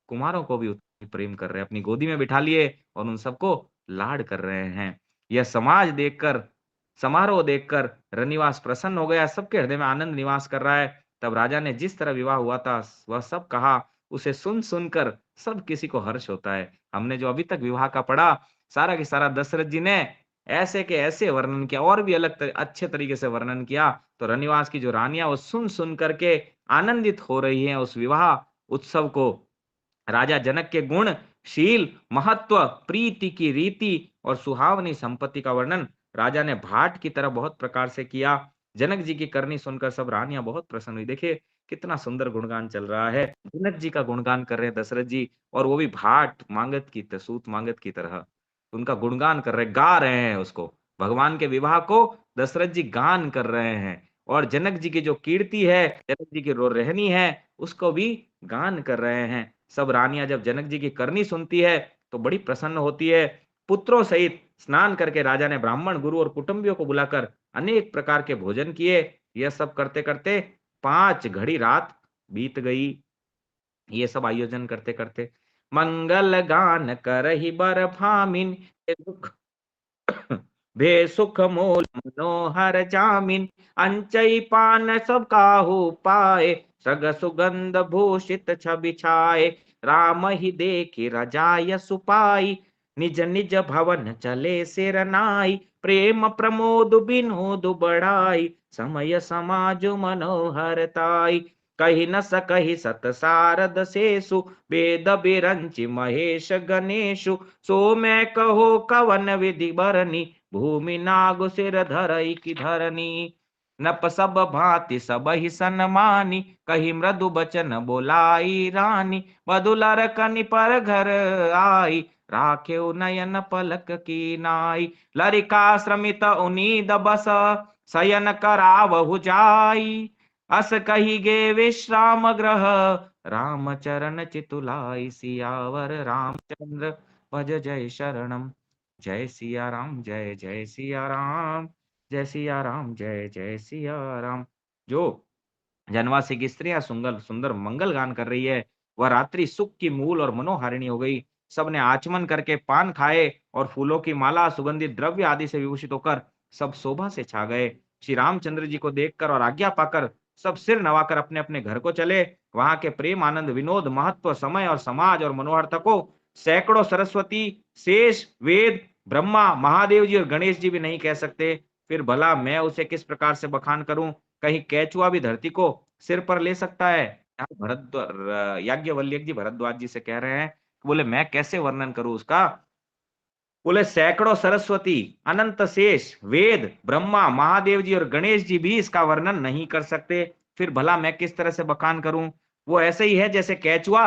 कुमारों को भी उतने प्रेम कर रहे हैं। अपनी गोदी में बिठा लिए और उन सबको लाड कर रहे हैं। यह समाज देखकर, समारोह देखकर रनिवास प्रसन्न हो गया, सबके हृदय में आनंद निवास कर रहा है। तब राजा ने जिस तरह विवाह हुआ था वह सब कहा। उसे सुन सुनकर सब किसी को हर्ष होता है। हमने जो अभी तक विवाह का पढ़ा, सारा के सारा दशरथ जी ने ऐसे के ऐसे वर्णन किया और भी अच्छे तरीके से वर्णन किया। तो रनिवास की जो रानियां वो सुन सुन करके आनंदित हो रही हैं उस विवाह उत्सव को। राजा जनक के गुण, शील, महत्व, प्रीति की रीति और सुहावनी संपत्ति का वर्णन राजा ने भाट की तरह बहुत प्रकार से किया। जनक जी की करनी सुनकर सब रानियां बहुत प्रसन्न हुई। देखिए कितना सुंदर गुणगान चल रहा है। जनक जी का गुणगान कर रहे हैं दशरथ जी, और वो भी भाट मांगत की सूत मांगत की तरह उनका गुणगान कर रहे, गा रहे हैं उसको। भगवान के विवाह को दशरथ जी गान कर रहे हैं और जनक जी की जो कीर्ति है, जनक जी की रहनी है, उसको भी गान कर रहे हैं। सब रानियां जब जनक जी की करनी सुनती है तो बड़ी प्रसन्न होती है। पुत्रों सहित स्नान करके राजा ने ब्राह्मण, गुरु और कुटुंबियों को बुलाकर अनेक प्रकार के भोजन किए। यह सब करते करते 5 घड़ी रात बीत गई। ये सब आयोजन करते करते मंगल गान करहि बर भामिन, दुख भे सुख मोल मनोहर जामिन। अंचई पान सब काहू पाए, सग सुगंध भूषित छवि छाए। राम ही देखि रजाय सुपाई, निज निज भवन चले सिर नाई। प्रेम प्रमोद बिनोद बढ़ाई, समय समाज मनोहरताई। कही न सकहि सत सारद शेषु, वेद बिरंचि महेश गणेशु। सो मैं कहो कवन विधि बरनी, भूमि नागु सिर धरई की धरनी। नप सब भांति सब ही सन्मानी, कही मृदु बचन बोलाई रानी। बदुलर कनि पर घर आई, राखेउ नयन पलक की नाई। लरिका श्रमित उनीद बस, शयन करावहु जाई। अस कही गे विश्राम ग्रह, राम चरण चितुलाई। सियावर रामचंद्र भज जय शरणम। जय सिया राम, जय जय सिया राम, जय सिया राम, जय जय सिया राम। जो जनवासी की स्त्रियां सुंदर सुंदर मंगल गान कर रही है, वह रात्रि सुख की मूल और मनोहारिणी हो गई। सबने आचमन करके पान खाए और फूलों की माला, सुगंधित द्रव्य आदि से विभूषित होकर सब शोभा से छा गए। श्री रामचंद्र जी को देखकर और आज्ञा पाकर सब सिर नवाकर अपने अपने घर को चले। वहां के प्रेम, आनंद, विनोद, महत्व, समय और समाज और मनोहरता को सैकड़ों सरस्वती, शेष, वेद, ब्रह्मा, महादेव जी और गणेश जी भी नहीं कह सकते। फिर भला मैं उसे किस प्रकार से बखान करूं? कहीं केचुआ भी धरती को सिर पर ले सकता है? याज्ञवल्क्य जी भरद्वाज जी से कह रहे हैं, बोले मैं कैसे वर्णन करूं उसका? बोले सैकड़ों सरस्वती, अनंत शेष, वेद, ब्रह्मा, महादेव जी और गणेश जी भी इसका वर्णन नहीं कर सकते। फिर भला मैं किस तरह से बखान करूं? वो ऐसे ही है जैसे केचुआ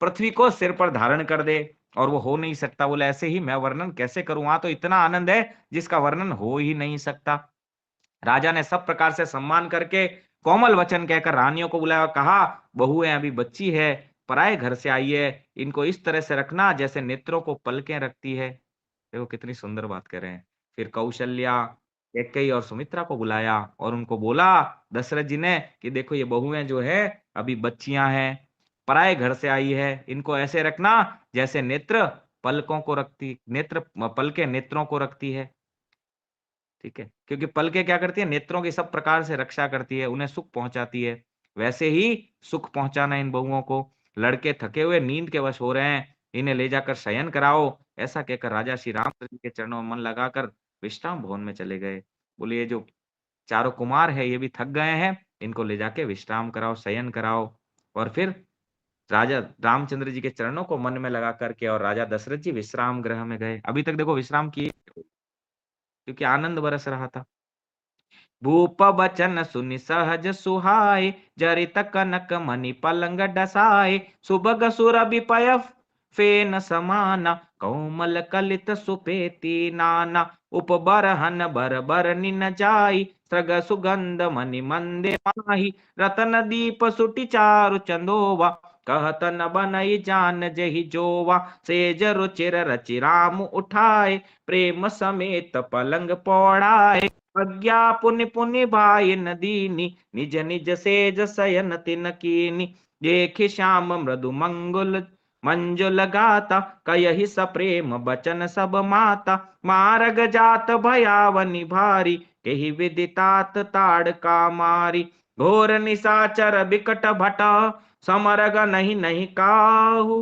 पृथ्वी को सिर पर धारण कर दे, और वो हो नहीं सकता। बोले ऐसे ही मैं वर्णन कैसे करूं? वहां तो इतना आनंद है जिसका वर्णन हो ही नहीं सकता। राजा ने सब प्रकार से सम्मान करके कोमल वचन कहकर रानियों को बुलाया और कहा, बहुएं अभी बच्ची है, पराए घर से आई है, इनको इस तरह से रखना जैसे नेत्रों को पलकें रखती है। देखो कितनी सुंदर बात कर रहे हैं। फिर कौशल्या, कैकेयी और सुमित्रा को बुलाया और उनको बोला दशरथ जी ने कि देखो ये बहुएं जो है अभी बच्चियां हैं, पराए घर से आई है, इनको ऐसे रखना जैसे नेत्र पलकों को रखती, नेत्र पलके नेत्रों को रखती है। ठीक है, क्योंकि पलकें क्या करती है? नेत्रों की सब प्रकार से रक्षा करती है, उन्हें सुख पहुंचाती है। वैसे ही सुख पहुंचाना इन बहुओं को। लड़के थके हुए नींद के वश हो रहे हैं, इन्हें ले जाकर शयन कराओ। ऐसा कहकर राजा श्री रामचंद्र जी के चरणों में मन लगाकर विश्राम भवन में चले गए। बोले ये जो चारों कुमार है ये भी थक गए हैं, इनको ले जाके विश्राम कराओ, शयन कराओ। और फिर राजा रामचंद्र जी के चरणों को मन में लगा करके और राजा दशरथ जी विश्राम गृह में गए। अभी तक देखो विश्राम किए, क्योंकि आनंद बरस रहा था। भूप बचन सुनि सहज सुहाए, जरित कनक मणि पलंग डसाए। सुभग सुरभि पय फेन समाना, कोमल कलित सुपेती नाना। उपबरहन बर बर निन जाई, सृग सुगंध मणि मंदे माही। रतन दीप सुटि चारु चंदोवा, कहत न बनई जान जहि जोवा। सेज रुचिर रचि राम उठाए, प्रेम समेत पलंग पौड़ाए। प्रज्ञा पुनि पुनि भाई न दीनी, निज निज सेज शयन तिन कीनी। देखि श्याम मृदु मंगुल मंजुल गाता, कयहि सप्रेम बचन सब माता। मारग जात भयावनि भारी, केहि विदितात ताड़का मारी। घोर निशाचर बिकट भटा, समरग नहीं नहीं काहू।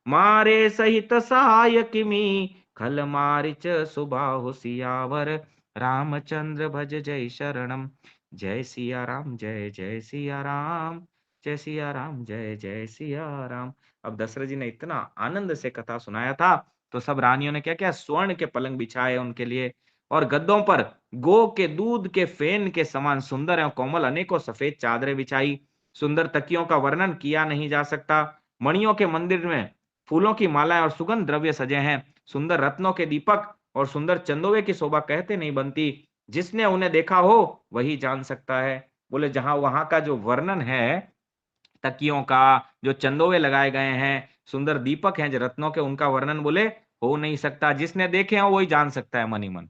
मारे सहित सहाय किमी, खल मारिच सुबाहु सियावर। रामचंद्र भज जय शरणम। जय सिया राम, जय जय सिया राम, जय सिया राम, जय जय सिया राम। अब दशरथ जी ने इतना आनंद से कथा सुनाया था, तो सब रानियों ने क्या किया? स्वर्ण के पलंग बिछाए उनके लिए, और गद्दों पर गो के दूध के फेन के समान सुंदर एवं कोमल अनेकों सफेद चादरें बिछाई। सुंदर तकियों का वर्णन किया नहीं जा सकता। मणियों के मंदिर में फूलों की मालाएं और सुगंध द्रव्य सजे हैं। सुंदर रत्नों के दीपक और सुंदर चंदोवे की शोभा कहते नहीं बनती। जिसने उन्हें देखा हो वही जान सकता है। बोले जहां वहां का जो वर्णन है तकियों का, जो चंदोवे लगाए गए हैं, सुंदर दीपक हैं जो रत्नों के, उनका वर्णन बोले हो नहीं सकता। जिसने देखे हो वही जान सकता है मन ही मन,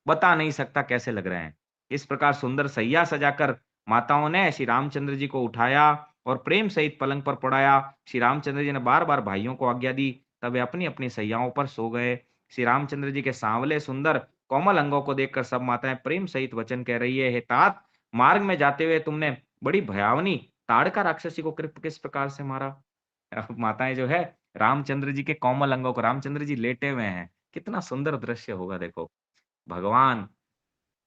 बता नहीं सकता कैसे लग रहे हैं। इस प्रकार सुंदर सैया सजाकर माताओं ने श्री रामचंद्र जी को उठाया और प्रेम सहित पलंग पर पड़ाया। श्री रामचंद्र जी ने बार बार भाइयों को आज्ञा दी, तब वे अपनी अपनी सैयाओं पर सो गए। श्री रामचंद्र जी के सांवले सुंदर कोमल अंगों को देखकर सब माताएं प्रेम सहित वचन कह रही है, हे तात, मार्ग में जाते हुए तुमने बड़ी भयावनी ताड़का राक्षसी को किस प्रकार से मारा। अब माताएं जो है रामचंद्र जी के कोमल अंगों को, रामचंद्र जी लेटे हुए हैं, कितना सुंदर दृश्य होगा देखो। भगवान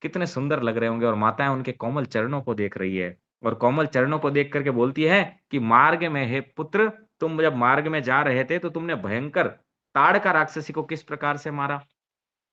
कितने सुंदर लग रहे होंगे और माताएं उनके कोमल चरणों को देख रही है और कोमल चरणों को देख करके बोलती है कि मार्ग में हे पुत्र, तुम जब मार्ग में जा रहे थे तो तुमने भयंकर ताड़का राक्षसी को किस प्रकार से मारा।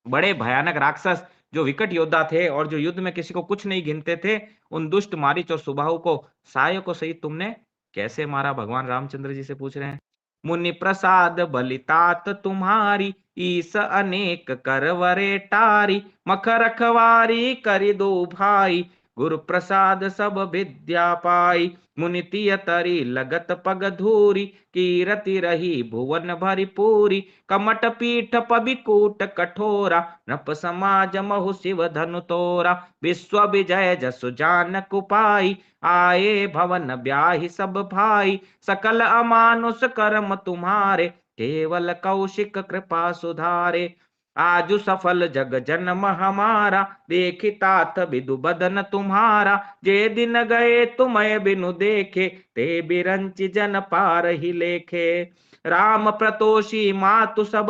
बड़े भयानक राक्षस जो विकट योद्धा थे और जो युद्ध में किसी को कुछ नहीं गिनते थे, उन दुष्ट मारीच और सुबाहु को सहायकों सहित तुमने कैसे मारा। भगवान रामचंद्र जी से पूछ रहे हैं। मुनि प्रसाद बलितात तुम्हारी, ईस अनेक करवरे टारी, मख रखवारी करि दो भाई, गुरु प्रसाद सब विद्या पाई, मुनि तिय तरी लगत पग धूरी, कीरति रही भुवन भरी पूरी, कमट पीठ पबिकूट कठोरा, नप समाज महु शिव धनु तोरा, विश्व विजय जसु जानक उपाई, आए भवन ब्याहि सब भाई, सकल अमानुष कर्म तुम्हारे, केवल कौशिक कृपा सुधारे, आजु सफल जग जन्म हमारा, देखी तात बिदु बदन तुम्हारा, जे दिन गए तुम्हें बिनु देखे, ते बिरंच जन पार ही लेखे, राम प्रतोषी मातु सब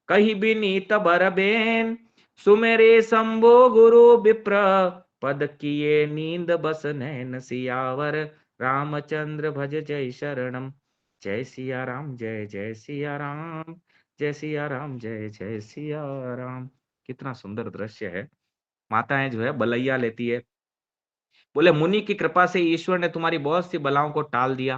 कही बिनीत बर बेन, सुमेरे शंभु गुरु विप्र पद किए नींद बस नैन सियावर, रामचंद्र भज जय शरणम, जय सिया राम जय जय सिया राम, जय सिया राम जय जय सिया राम। कितना सुंदर दृश्य है। माताएं जो है बलैया लेती है, बोले मुनि की कृपा से ईश्वर ने तुम्हारी बहुत सी बलाओं को टाल दिया।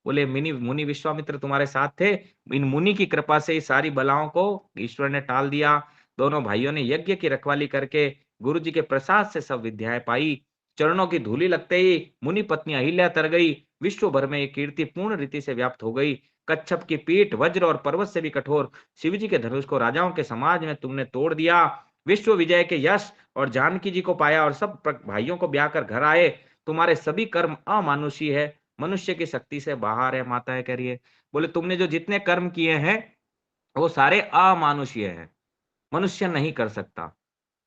बोले मुनि मुनि विश्वामित्र तुम्हारे साथ थे, इन मुनि की कृपा से इस सारी बलाओं को ईश्वर ने टाल दिया। दोनों भाइयों ने यज्ञ की रखवाली करके गुरु जी के प्रसाद से सब विद्याएं पाई। चरणों की धूलि लगते ही मुनि पत्नी अहिल्या तर गई। विश्व भर में ये कीर्ति पूर्ण रीति से व्याप्त हो गई। कच्छप की पीठ वज्र और पर्वत से भी कठोर शिव जी के धनुष को राजाओं के समाज में तुमने तोड़ दिया। विश्व विजय के यश और जानकी जी को पाया और सब भाइयों को ब्याह कर घर आए। तुम्हारे सभी कर्म अमानुषी है, मनुष्य की शक्ति से बाहर है। माताएं कह रही है, बोले तुमने जो जितने कर्म किए हैं वो सारे अमानुषीय हैं, मनुष्य नहीं कर सकता।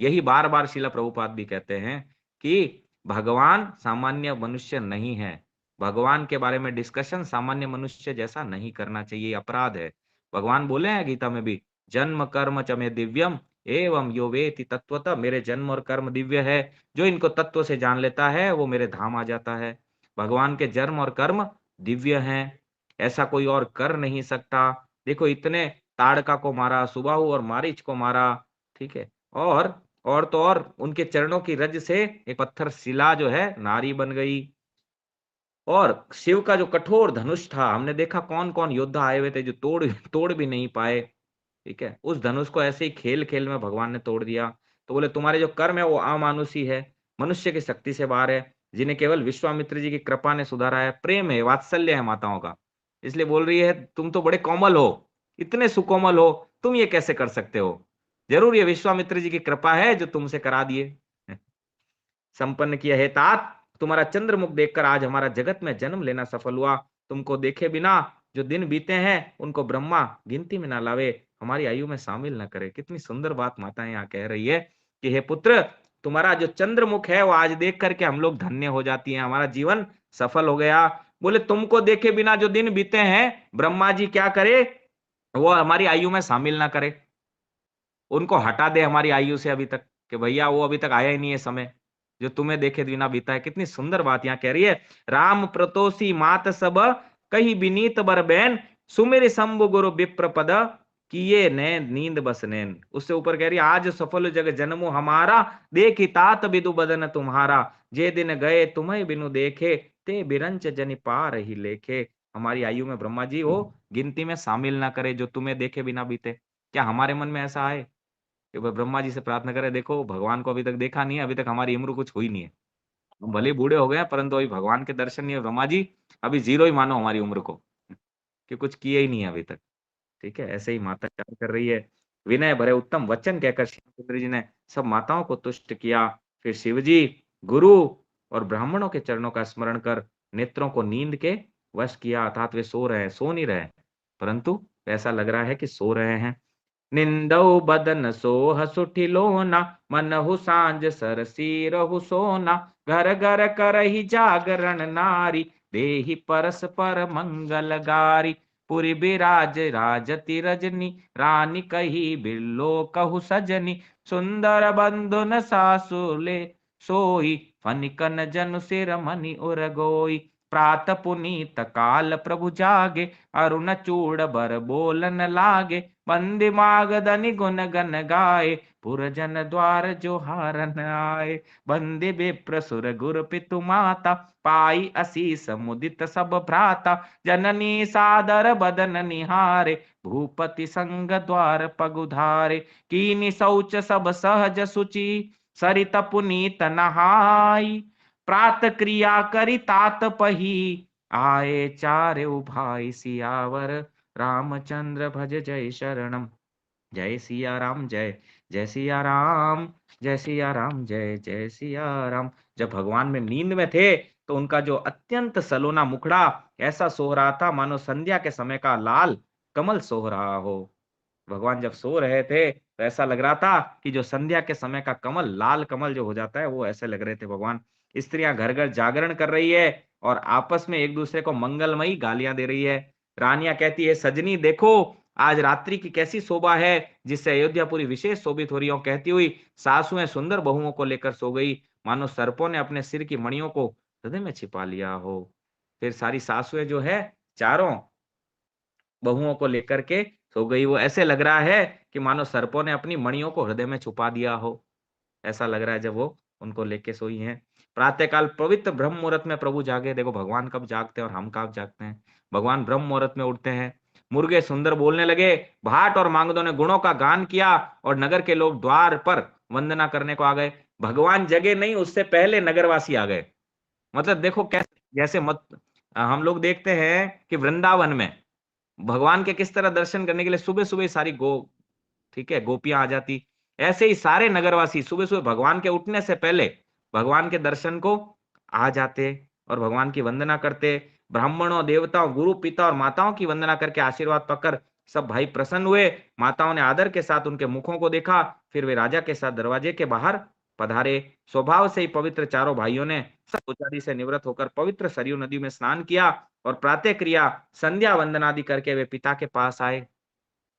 यही बार बार शिला प्रभुपाद भी कहते हैं कि भगवान सामान्य मनुष्य नहीं है। भगवान के बारे में डिस्कशन सामान्य मनुष्य जैसा नहीं करना चाहिए, अपराध है। भगवान बोले हैं गीता में भी, जन्म कर्म च मे दिव्यम एवं यो वेति तत्वतः, मेरे जन्म और कर्म दिव्य है, जो इनको तत्व से जान लेता है वो मेरे धाम आ जाता है। भगवान के जन्म और कर्म दिव्य हैं, ऐसा कोई और कर नहीं सकता। देखो इतने ताड़का को मारा, सुबाहु और मारीच को मारा, ठीक है। और तो और उनके चरणों की रज से एक पत्थर शिला जो है नारी बन गई। और शिव का जो कठोर धनुष था, हमने देखा कौन कौन योद्धा आए हुए थे जो तोड़ तोड़ भी नहीं पाए, ठीक है। उस धनुष को ऐसे ही खेल खेल में भगवान ने तोड़ दिया। तो बोले तुम्हारे जो कर्म है वो अमानुषी है, मनुष्य की शक्ति से बाहर है, जिन्हें केवल विश्वामित्र जी की कृपा ने सुधारा है। प्रेम है, वात्सल्य है माताओं का। इसलिए बोल रही है तुम तो बड़े कोमल हो, इतने सुकोमल हो, तुम ये कैसे कर सकते हो। जरूर ये विश्वामित्र जी की कृपा है जो तुमसे करा दिए। संपन्न किया है तात, तुम्हारा चंद्रमुख देखकर आज हमारा जगत में जन्म लेना सफल हुआ। तुमको देखे बिना जो दिन बीते हैं उनको ब्रह्मा गिनती में ना लावे, हमारी आयु में शामिल न करे। कितनी सुंदर बात माता यहाँ कह रही है कि हे पुत्र, तुम्हारा जो चंद्रमुख है वो आज देख करके हम लोग धन्य हो जाती हैं, हमारा जीवन सफल हो गया। बोले तुमको देखे बिना जो दिन बीते हैं ब्रह्मा जी क्या करे, वो हमारी आयु में शामिल ना करे, उनको हटा दे हमारी आयु से अभी तक, कि भैया वो अभी तक आया ही नहीं है समय जो तुम्हें देखे बिना बीता है। कितनी सुंदर बात यहाँ कह रही है। राम प्रतोषी मात सब कही बिनीत बर बैन, सुमेर शंभु गुरु विप्र पद किए नैन नींद बस नैन। उससे ऊपर कह रही है, आज सफल जग जन्मो हमारा, देखी तात बिदु बदन तुम्हारा, जे दिन गए तुम्हें बिनु देखे, ते बिरंच जनि पार ही लेखे। हमारी आयु में ब्रह्मा जी वो गिनती में शामिल ना करे जो तुम्हें देखे बिना बीते। क्या हमारे मन में ऐसा आए कि भाई ब्रह्मा जी से प्रार्थना करें, देखो भगवान को अभी तक देखा नहीं है, अभी तक हमारी उम्र कुछ हुई नहीं है, हम भले ही बूढ़े हो गए हैं परंतु अभी भगवान के दर्शन नहीं है। ब्रह्मा जी अभी जीरो ही मानो हमारी उम्र को, कि कुछ किए ही नहीं है अभी तक, ठीक है। ऐसे ही माता क्या कर रही है, विनय भरे उत्तम वचन कहकर श्री रामचंद्र जी ने सब माताओं को तुष्ट किया। फिर शिव जी, गुरु और ब्राह्मणों के चरणों का स्मरण कर नेत्रों को नींद के वश किया, अर्थात वे सो रहे हैं, सो नहीं रहे, परंतु ऐसा लग रहा है कि सो रहे हैं। निंदऊ बदन सोह सुठिलोना, मनहु सांझ सरसी रहु सोना, घर घर करहि जागरण नारी, देहि परस्पर मंगल गारी। पुरी बिराज राजति रजनी, रानी कही बिरलो कहु सजनी, सुंदर बंधु न सासुले सोई, फनिकन जनु सिर मणि उर गोई। प्रात पुनीत काल प्रभु जागे, अरुण चूड़ बर बोलन लागे, बंदी मागदनि गुण गन गाए, पुरजन द्वार जो हारन आए। बंदी विप्र सुर गुर पितु माता, पाई असीस मुदित सब भ्राता, जननी सादर बदन निहारे, भूपति संग द्वार पगुधारे। कीनी शौच सब सहज सुचि, सरित पुनीत नहाई, प्रात क्रिया करी तात पही, आए चारे भाई सियावर रामचंद्र भज जय शरणम। जय सिया राम, जय जय सिया राम, जय सिया राम, जय जय सिया राम। जब भगवान में नींद में थे तो उनका जो अत्यंत सलोना मुखड़ा ऐसा सोह रहा था मानो संध्या के समय का लाल कमल सोह रहा हो। भगवान जब सो रहे थे तो ऐसा लग रहा था कि जो संध्या के समय का कमल, लाल कमल जो हो जाता है, वो ऐसे लग रहे थे भगवान। स्त्रियां घर घर जागरण कर रही है और आपस में एक दूसरे को मंगलमयी गालियां दे रही है। रानियां कहती है, सजनी देखो आज रात्रि की कैसी शोभा है, जिससे अयोध्या पूरी विशेष शोभित हो रही हो। कहती हुई सासुएं सुंदर बहुओं को लेकर सो गई, मानो सर्पों ने अपने सिर की मणियों को हृदय में छिपा लिया हो। फिर सारी सासुएं जो है चारों बहुओं को लेकर के सो गई। वो ऐसे लग रहा है कि मानो सर्पों ने अपनी मणियों को हृदय में छुपा दिया हो, ऐसा लग रहा है जब वो उनको लेके सोई हैं। प्रातःकाल पवित्र ब्रह्म मुहूर्त में प्रभु जागे। देखो भगवान कब जागते हैं और हम कब जागते हैं। भगवान ब्रह्म मुहूर्त में उठते हैं। मुर्गे सुंदर बोलने लगे, भाट और मांगदों ने गुणों का गान किया और नगर के लोग द्वार पर वंदना करने को आ गए। भगवान जगे नहीं, उससे पहले नगरवासी आ गए। मतलब देखो कैसे, जैसे मत हम लोग देखते हैं कि वृंदावन में भगवान के किस तरह दर्शन करने के लिए सुबह सुबह सारी ठीक है, गोपियां आ जाती। ऐसे ही सारे नगरवासी सुबह सुबह भगवान के उठने से पहले भगवान के दर्शन को आ जाते और भगवान की वंदना करते। ब्राह्मणों, देवताओं, गुरु, पिता और माताओं की वंदना करके आशीर्वाद पाकर सब भाई प्रसन्न हुए। माताओं ने आदर के साथ उनके मुखों को देखा। फिर वे राजा के साथ दरवाजे के बाहर पधारे। स्वभाव से ही पवित्र चारों भाइयों ने सब पूजारी से निवृत्त होकर पवित्र सरयू नदी में स्नान किया और प्रातः क्रिया संध्या वंदनादि करके वे पिता के पास आए।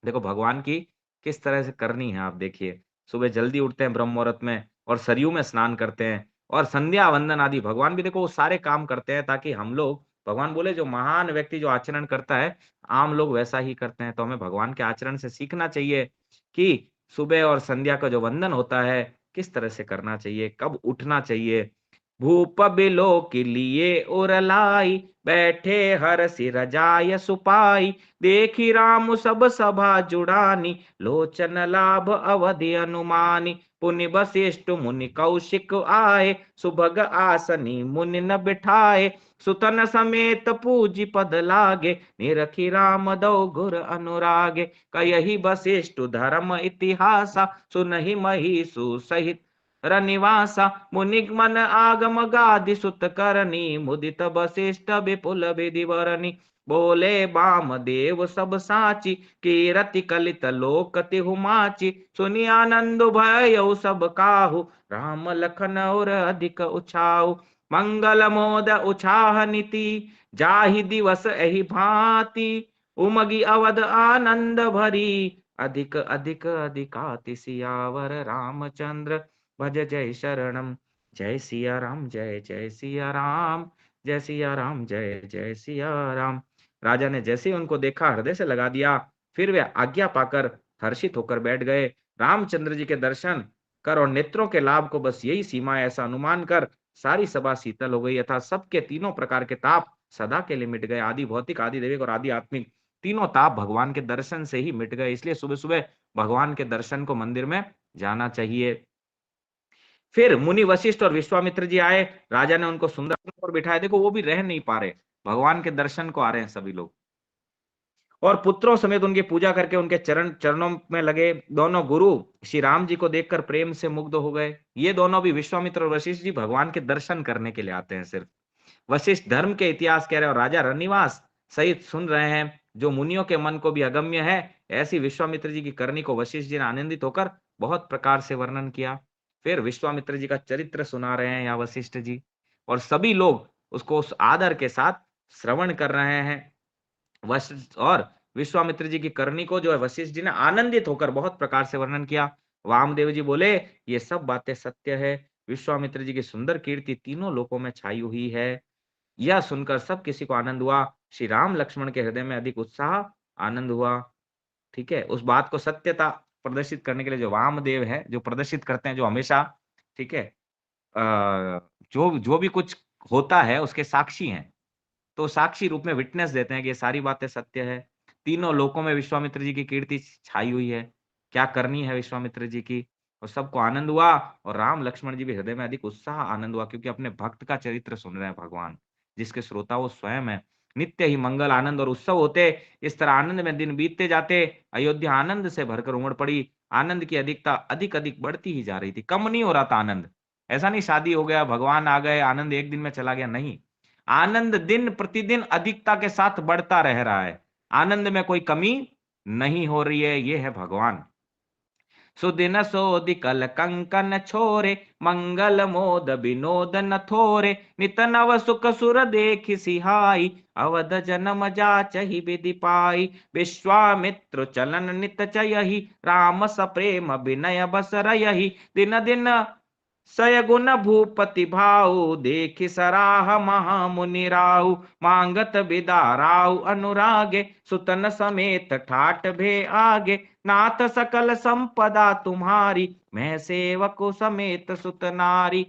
देखो भगवान की किस तरह से करनी है, आप देखिए। सुबह जल्दी उठते हैं ब्रह्म मुहूर्त में और सरयू में स्नान करते हैं और संध्या वंदन आदि भगवान भी देखो वो सारे काम करते हैं ताकि हम लोग, भगवान बोले जो महान व्यक्ति जो आचरण करता है आम लोग वैसा ही करते हैं। तो हमें भगवान के आचरण से सीखना चाहिए कि सुबह और संध्या का जो वंदन होता है किस तरह से करना चाहिए, कब उठना चाहिए। भूप बिलो के लिए उरलाई, बैठे हर सिर जाय सुपाई, देखी राम सब सभा जुड़ानी, लोचन लाभ अवधि अनुमानी। पुनि वशिष्ठ मुनि कौशिक आए, सुभग आसनी मुनि न बिठाए, सुतन समेत पूजी पद लागे, निरखी राम दो गुर अनुरागे। कयहि वशिष्ठ धर्म इतिहासा, सुनहि महिषु सहित रनिवासा, मुनि मन आगम गादि सुत करनी, मुदित वशिष्ठ विपुल विधि वरनी। बोले बाम देव सब साची, कीरति कलित लोक तिहु माची, सुनि आनंद भयउ सब काहू, राम लखन और अधिक उछाऊ। मंगल मोद उछाह नीति, जाहि दिवस एहि भांति, उमगी अवध आनंद भरी, अधिक अधिक अधिकाति सियावर रामचंद्र भज जय शरणम। जय सिया राम, जय जय सिया राम, जय सिया राम, जय जय सिया राम। राजा ने जैसे ही उनको देखा हृदय से लगा दिया। फिर वे आज्ञा पाकर हर्षित होकर बैठ गए। रामचंद्र जी के दर्शन कर और नेत्रों के लाभ को बस यही सीमा है, ऐसा अनुमान कर सारी सभा शीतल हो गई। अर्थात सबके तीनों प्रकार के ताप सदा के लिए मिट गए। आदि भौतिक, आदि दैविक और आदि आत्मिक तीनों ताप भगवान के दर्शन से ही मिट गए। इसलिए सुबह सुबह भगवान के दर्शन को मंदिर में जाना चाहिए। फिर मुनि वशिष्ठ और विश्वामित्र जी आए। राजा ने उनको सुंदर पर बिठाया। देखो वो भी रह नहीं पा रहे, भगवान के दर्शन को आ रहे हैं सभी लोग और पुत्रों समेत उनकी पूजा करके उनके चरणों में लगे। दोनों गुरु श्री राम जी को देखकर प्रेम से मुग्ध हो गए। ये दोनों भी, विश्वामित्र और वशिष्ठ जी, भगवान के दर्शन करने के लिए आते हैं सिर्फ। वशिष्ठ धर्म के इतिहास कह रहे और राजा रनिवास सहित सुन रहे हैं, जो मुनियों के मन को भी अगम्य है। ऐसी विश्वामित्र जी की करनी को वशिष्ठ जी ने आनंदित होकर बहुत प्रकार से वर्णन किया। फिर विश्वामित्र जी का चरित्र सुना रहे हैं यहाँ वशिष्ठ जी, और सभी लोग उसको उस आदर के साथ श्रवण कर रहे हैं। वशिष्ठ और विश्वामित्र जी की करनी को जो है वशिष्ठ जी ने आनंदित होकर बहुत प्रकार से वर्णन किया। वामदेव जी बोले, ये सब बातें सत्य है। विश्वामित्र जी की सुंदर कीर्ति तीनों लोकों में छाई हुई है। यह सुनकर सब किसी को आनंद हुआ। श्री राम लक्ष्मण के हृदय में अधिक उत्साह, आनंद हुआ। ठीक है, उस बात को सत्यता प्रदर्शित करने के लिए जो वामदेव है, जो प्रदर्शित करते हैं, जो हमेशा, ठीक है, जो जो भी कुछ होता है उसके साक्षी हैं। तो साक्षी रूप में विटनेस देते हैं कि ये सारी बातें सत्य है। तीनों लोकों में विश्वामित्र जी की कीर्ति छाई हुई है। क्या करनी है विश्वामित्र जी की, और सबको आनंद हुआ। और राम लक्ष्मण जी भी हृदय में अधिक उत्साह, आनंद हुआ, क्योंकि अपने भक्त का चरित्र सुन रहे हैं भगवान, जिसके श्रोता वो स्वयं है। नित्य ही मंगल, आनंद और उत्सव होते। इस तरह आनंद में दिन बीतते जाते। अयोध्या आनंद से भरकर उमड़ पड़ी। आनंद की अधिकता अधिक अधिक बढ़ती ही जा रही थी, कम नहीं हो रहा था आनंद। ऐसा नहीं शादी हो गया, भगवान आ गए, आनंद एक दिन में चला गया, नहीं। आनंद दिन प्रतिदिन अधिकता के साथ बढ़ता रह रहा है। आनंद में कोई कमी नहीं हो रही है। ये है भगवान। सुदिन सोदि कल कंकन छोरे, मंगल मोद विनोद न थोरे। नित नव सुख सुर देख सिहाई, अवध जन्म जाचहि विधि पाई। विश्वामित्र चलन नित चयहि, राम सप्रेम विनय बस रयहि। दिन दिन सयगुण भूपति भाऊ, देखि सराह महामुनि राहु। मांगत बिदा राहु अनुरागे, सुतन समेत ठाट भे आगे। नाथ सकल संपदा तुम्हारी, मैं सेवक समेत सुत नारी।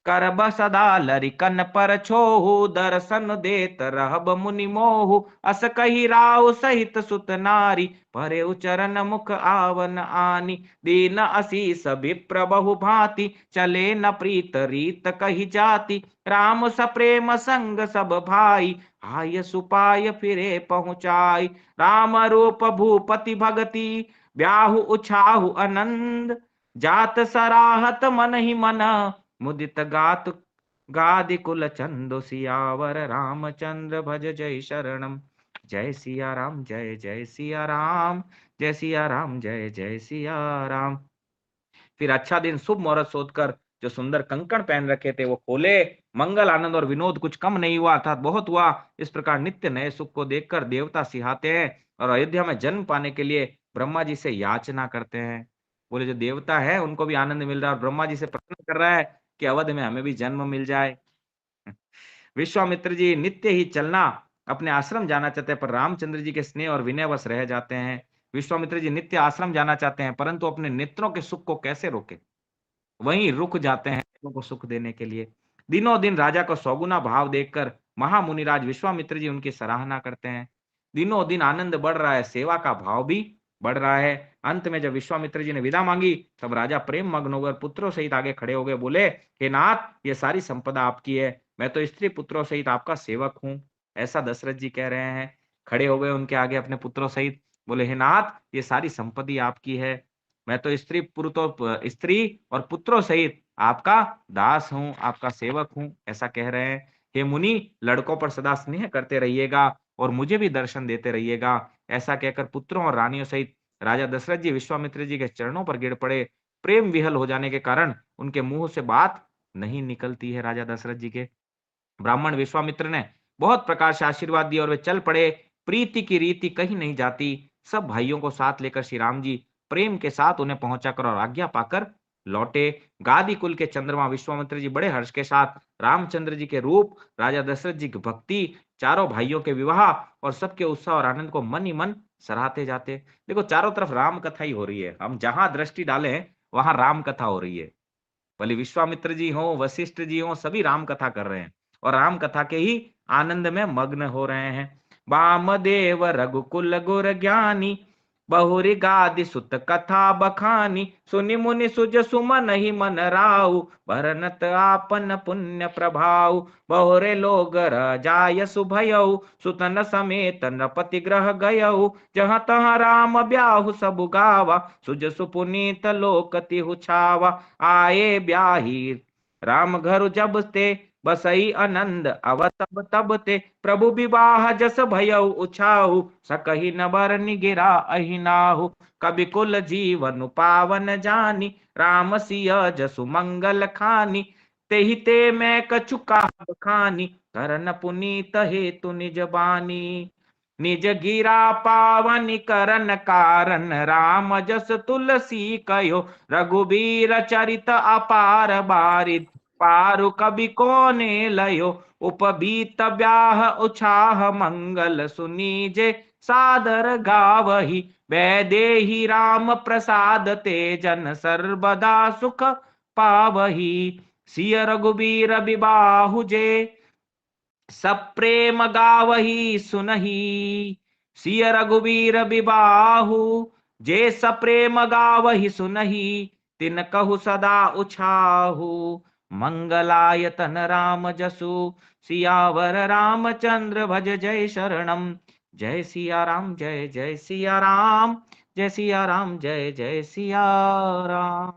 करब सदा लरिकन पर छोहु, दर्शन देत रहब मुनि मोहु। अस कही राव सहित सुत नारी, परे उचरन मुख आवन आनी। दीन असीस विप्र बहु भांति, चले न प्रीत रीत कही जाति। राम सप्रेम संग सब भाई, आय सुपाय फिरे पहुंचाई। राम रूप भूपति भगति, ब्याहु उछाहु आनंद। जात सराहत मन ही मन, मुदित गात गादि कुल चंदो। सियावर रामचंद्र भज जय शरणम। जय सिया राम, जय जय सिया राम, जय सिया राम, जय जय सिया राम। फिर अच्छा दिन शुभ मुहूर्त सोचकर जो सुंदर कंकण पहन रखे थे वो खोले। मंगल, आनंद और विनोद कुछ कम नहीं हुआ, अर्थात बहुत हुआ। इस प्रकार नित्य नए सुख को देखकर देवता सिहाते हैं और अयोध्या में जन्म पाने के लिए ब्रह्मा जी से याचना करते हैं। बोले जो देवता है उनको भी आनंद मिल रहा है और ब्रह्मा जी से प्रार्थना कर रहा है कि अवध में हमें भी जन्म मिल जाए। विश्वामित्र जी नित्य ही चलना, अपने आश्रम जाना चाहते हैं, पर रामचंद्र जी के स्नेह और विनयवश रह जाते हैं। विश्वामित्र जी नित्य आश्रम जाना चाहते हैं, परंतु अपने नेत्रों के सुख को कैसे रोके, वहीं रुक जाते हैं लोगों को सुख देने के लिए। दिनों दिन राजा को सौगुना भाव देखकर महामुनिराज विश्वामित्र जी उनकी सराहना करते हैं। दिनों दिन आनंद बढ़ रहा है, सेवा का भाव भी बढ़ रहा है। अंत में जब विश्वामित्र जी ने विदा मांगी, तब राजा प्रेम मग्न होकर पुत्रों सहित आगे खड़े हो गए। बोले, हे नाथ, ये सारी संपदा आपकी है, मैं तो स्त्री पुत्रों सहित आपका सेवक हूँ। ऐसा दशरथ जी कह रहे हैं। खड़े हो गए उनके आगे अपने पुत्रों सहित। बोले, हे नाथ, ये सारी संपत्ति आपकी है, मैं तो स्त्री और पुत्रों सहित आपका दास हूँ, आपका सेवक हूँ, ऐसा कह रहे हैं। हे मुनि, लड़कों पर सदा स्नेह करते रहिएगा और मुझे भी दर्शन देते रहिएगा। ऐसा कहकर पुत्रों और रानियों सहित राजा दशरथ जी विश्वामित्र जी के चरणों पर गिर पड़े। प्रेम विहल हो जाने के कारण उनके मुंह से बात नहीं निकलती है राजा दशरथ जी के। ब्राह्मण विश्वामित्र ने बहुत प्रकार से आशीर्वाद दिया और वे चल पड़े। प्रीति की रीति कहीं नहीं जाती। सब भाइयों को साथ लेकर श्री राम जी प्रेम के साथ उन्हें पहुंचाकर और आज्ञा पाकर लौटे। गादी कुल के चंद्रमा विश्वामित्र जी बड़े हर्ष के साथ रामचंद्र जी के रूप, राजा दशरथ जी की भक्ति, चारों भाइयों के विवाह और सबके उत्साह और आनंद को मन ही मन सराहते जाते। देखो, चारों तरफ राम कथा ही हो रही है। हम जहां दृष्टि डालें वहां राम कथा हो रही है। भले विश्वामित्र जी हो, वशिष्ठ जी हो, सभी राम कथा कर रहे हैं और राम कथा के ही आनंद में मग्न हो रहे हैं। वामदेव रघुकुल गुर ज्ञानी, बहुरी गादि सुत कथा बखानी। सुनि मुनि सुज सुमन ही मन राउ, भरनत आपन पुण्य प्रभाव। बहुरे लोग जाय सुभयऊ, सुतन समेत नृपति ग्रह गयऊ। जहाँ तहाँ राम ब्याहु सब गावा, सुज सुपुनीत लोक तिहु छावा। आए ब्याही राम घर जब ते, बसई आनंद अवतब तब ते प्रभु विवाह जस भयउ उछाहु सकहि न बरनि गिरा अहि नाहु कवि कुल जीवन पावन जानी राम सिय जसु मंगल खानी तेहि ते मैं कछु कहब खानी करन पुनीत हेतु निज बानी निज गिरा पावन करन कारण राम जस तुलसी कयो रघुबीर चरित अपार बारिद पारु कवि कोने लयो उपबीत ब्याह उछाह मंगल सुनीजे सादर गावही वैदेही राम प्रसाद ते जन सर्वदा सुख पावही सिय रघुबीर बिबाहु जे सप्रेम गावही सुनही सिय रघुबीर बिबाहु जे सप्रेम गावही सुनही तिन कहु सदा उछाहु मंगलायतन राम जसु सियावर रामचंद्र भज जय शरणम जय सिया राम जय जय सिया राम जय सिया राम जय जय सिया राम।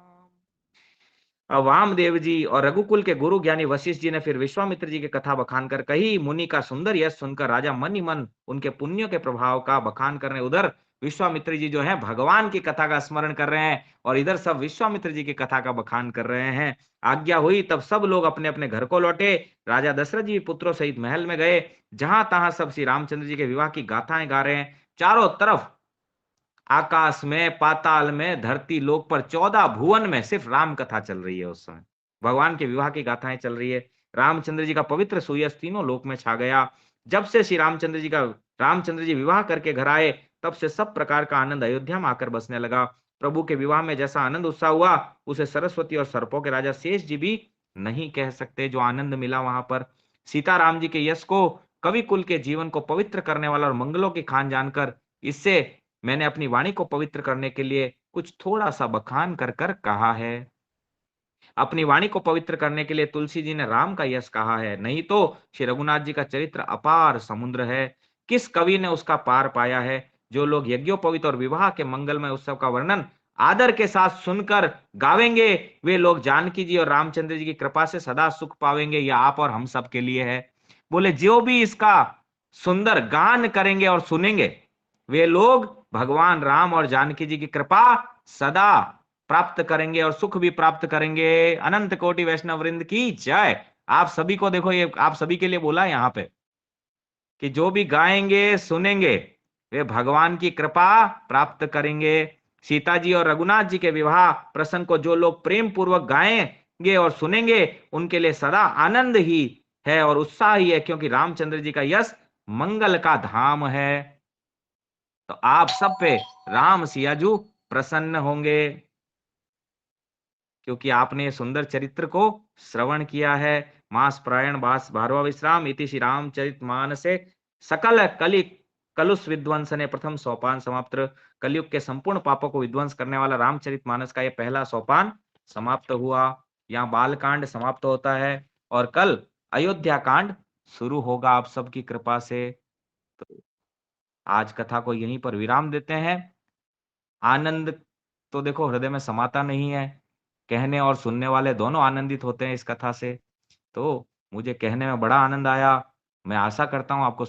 अब वामदेव जी और रघुकुल के गुरु ज्ञानी वशिष्ठ जी ने फिर विश्वामित्र जी की कथा बखान कर कही। मुनि का सुंदर यश सुनकर राजा मन ही मन उनके पुण्यों के प्रभाव का बखान करने उधर विश्वामित्र जी जो है भगवान की कथा का स्मरण कर रहे हैं और इधर सब विश्वामित्र जी की कथा का बखान कर रहे हैं। आज्ञा हुई तब सब लोग अपने अपने घर को लौटे। राजा दशरथ जी पुत्रों सहित महल में गए। जहां तहां सब श्री रामचंद्र जी के विवाह की गाथाएं गा रहे हैं। चारों तरफ आकाश में, पाताल में, धरती लोक पर 14 भुवन में सिर्फ राम कथा चल रही है। उस समय भगवान के विवाह की गाथाएं चल रही है। रामचंद्र जी का पवित्र सुयश तीनों लोक में छा गया। जब से श्री रामचंद्र जी विवाह करके घर आए तब से सब प्रकार का आनंद अयोध्या में आकर बसने लगा। प्रभु के विवाह में जैसा आनंद उत्साह हुआ उसे सरस्वती और सर्पों के राजा शेष जी भी नहीं कह सकते। जो आनंद मिला वहां पर सीताराम जी के यश को, कवि कुल के जीवन को पवित्र करने वाला और मंगलों की खान जानकर इससे मैंने अपनी वाणी को पवित्र करने के लिए कुछ थोड़ा सा बखान कर कर कहा है। अपनी वाणी को पवित्र करने के लिए तुलसी जी ने राम का यश कहा है, नहीं तो श्री रघुनाथ जी का चरित्र अपार समुद्र है। किस कवि ने उसका पार पाया है? जो लोग यज्ञोपवीत और विवाह के मंगलमय उत्सव का वर्णन आदर के साथ सुनकर गावेंगे वे लोग जानकी जी और रामचंद्र जी की कृपा से सदा सुख पावेंगे। यह आप और हम सब के लिए है। बोले जो भी इसका सुंदर गान करेंगे और सुनेंगे वे लोग भगवान राम और जानकी जी की कृपा सदा प्राप्त करेंगे और सुख भी प्राप्त करेंगे। अनंत कोटि वैष्णव वृंद की जय। आप सभी को देखो, ये आप सभी के लिए बोला है यहाँ पे कि जो भी गाएंगे सुनेंगे वे भगवान की कृपा प्राप्त करेंगे। सीता जी और रघुनाथ जी के विवाह प्रसंग को जो लोग प्रेम पूर्वक गाएंगे और सुनेंगे उनके लिए सदा आनंद ही है और उत्साह ही है, क्योंकि रामचंद्र जी का यश मंगल का धाम है। तो आप सब पे राम सियाजू प्रसन्न होंगे क्योंकि आपने सुंदर चरित्र को श्रवण किया है। मास प्रायण बास भारवा विश्राम इति श्री रामचरित मानसे सकल कलि कलुष विध्वंस ने प्रथम सोपान समाप्त। कलयुग के संपूर्ण पापों को विध्वंस करने वाला रामचरित मानस का यह पहला सोपान समाप्त हुआ। यहाँ बाल कांड समाप्त होता है और कल अयोध्या कांड शुरू होगा आप सबकी कृपा से। तो आज कथा को यहीं पर विराम देते हैं। आनंद तो देखो हृदय में समाता नहीं है, कहने और सुनने वाले दोनों आनंदित होते हैं इस कथा से। तो मुझे कहने में बड़ा आनंद आया। मैं आशा करता हूं आपको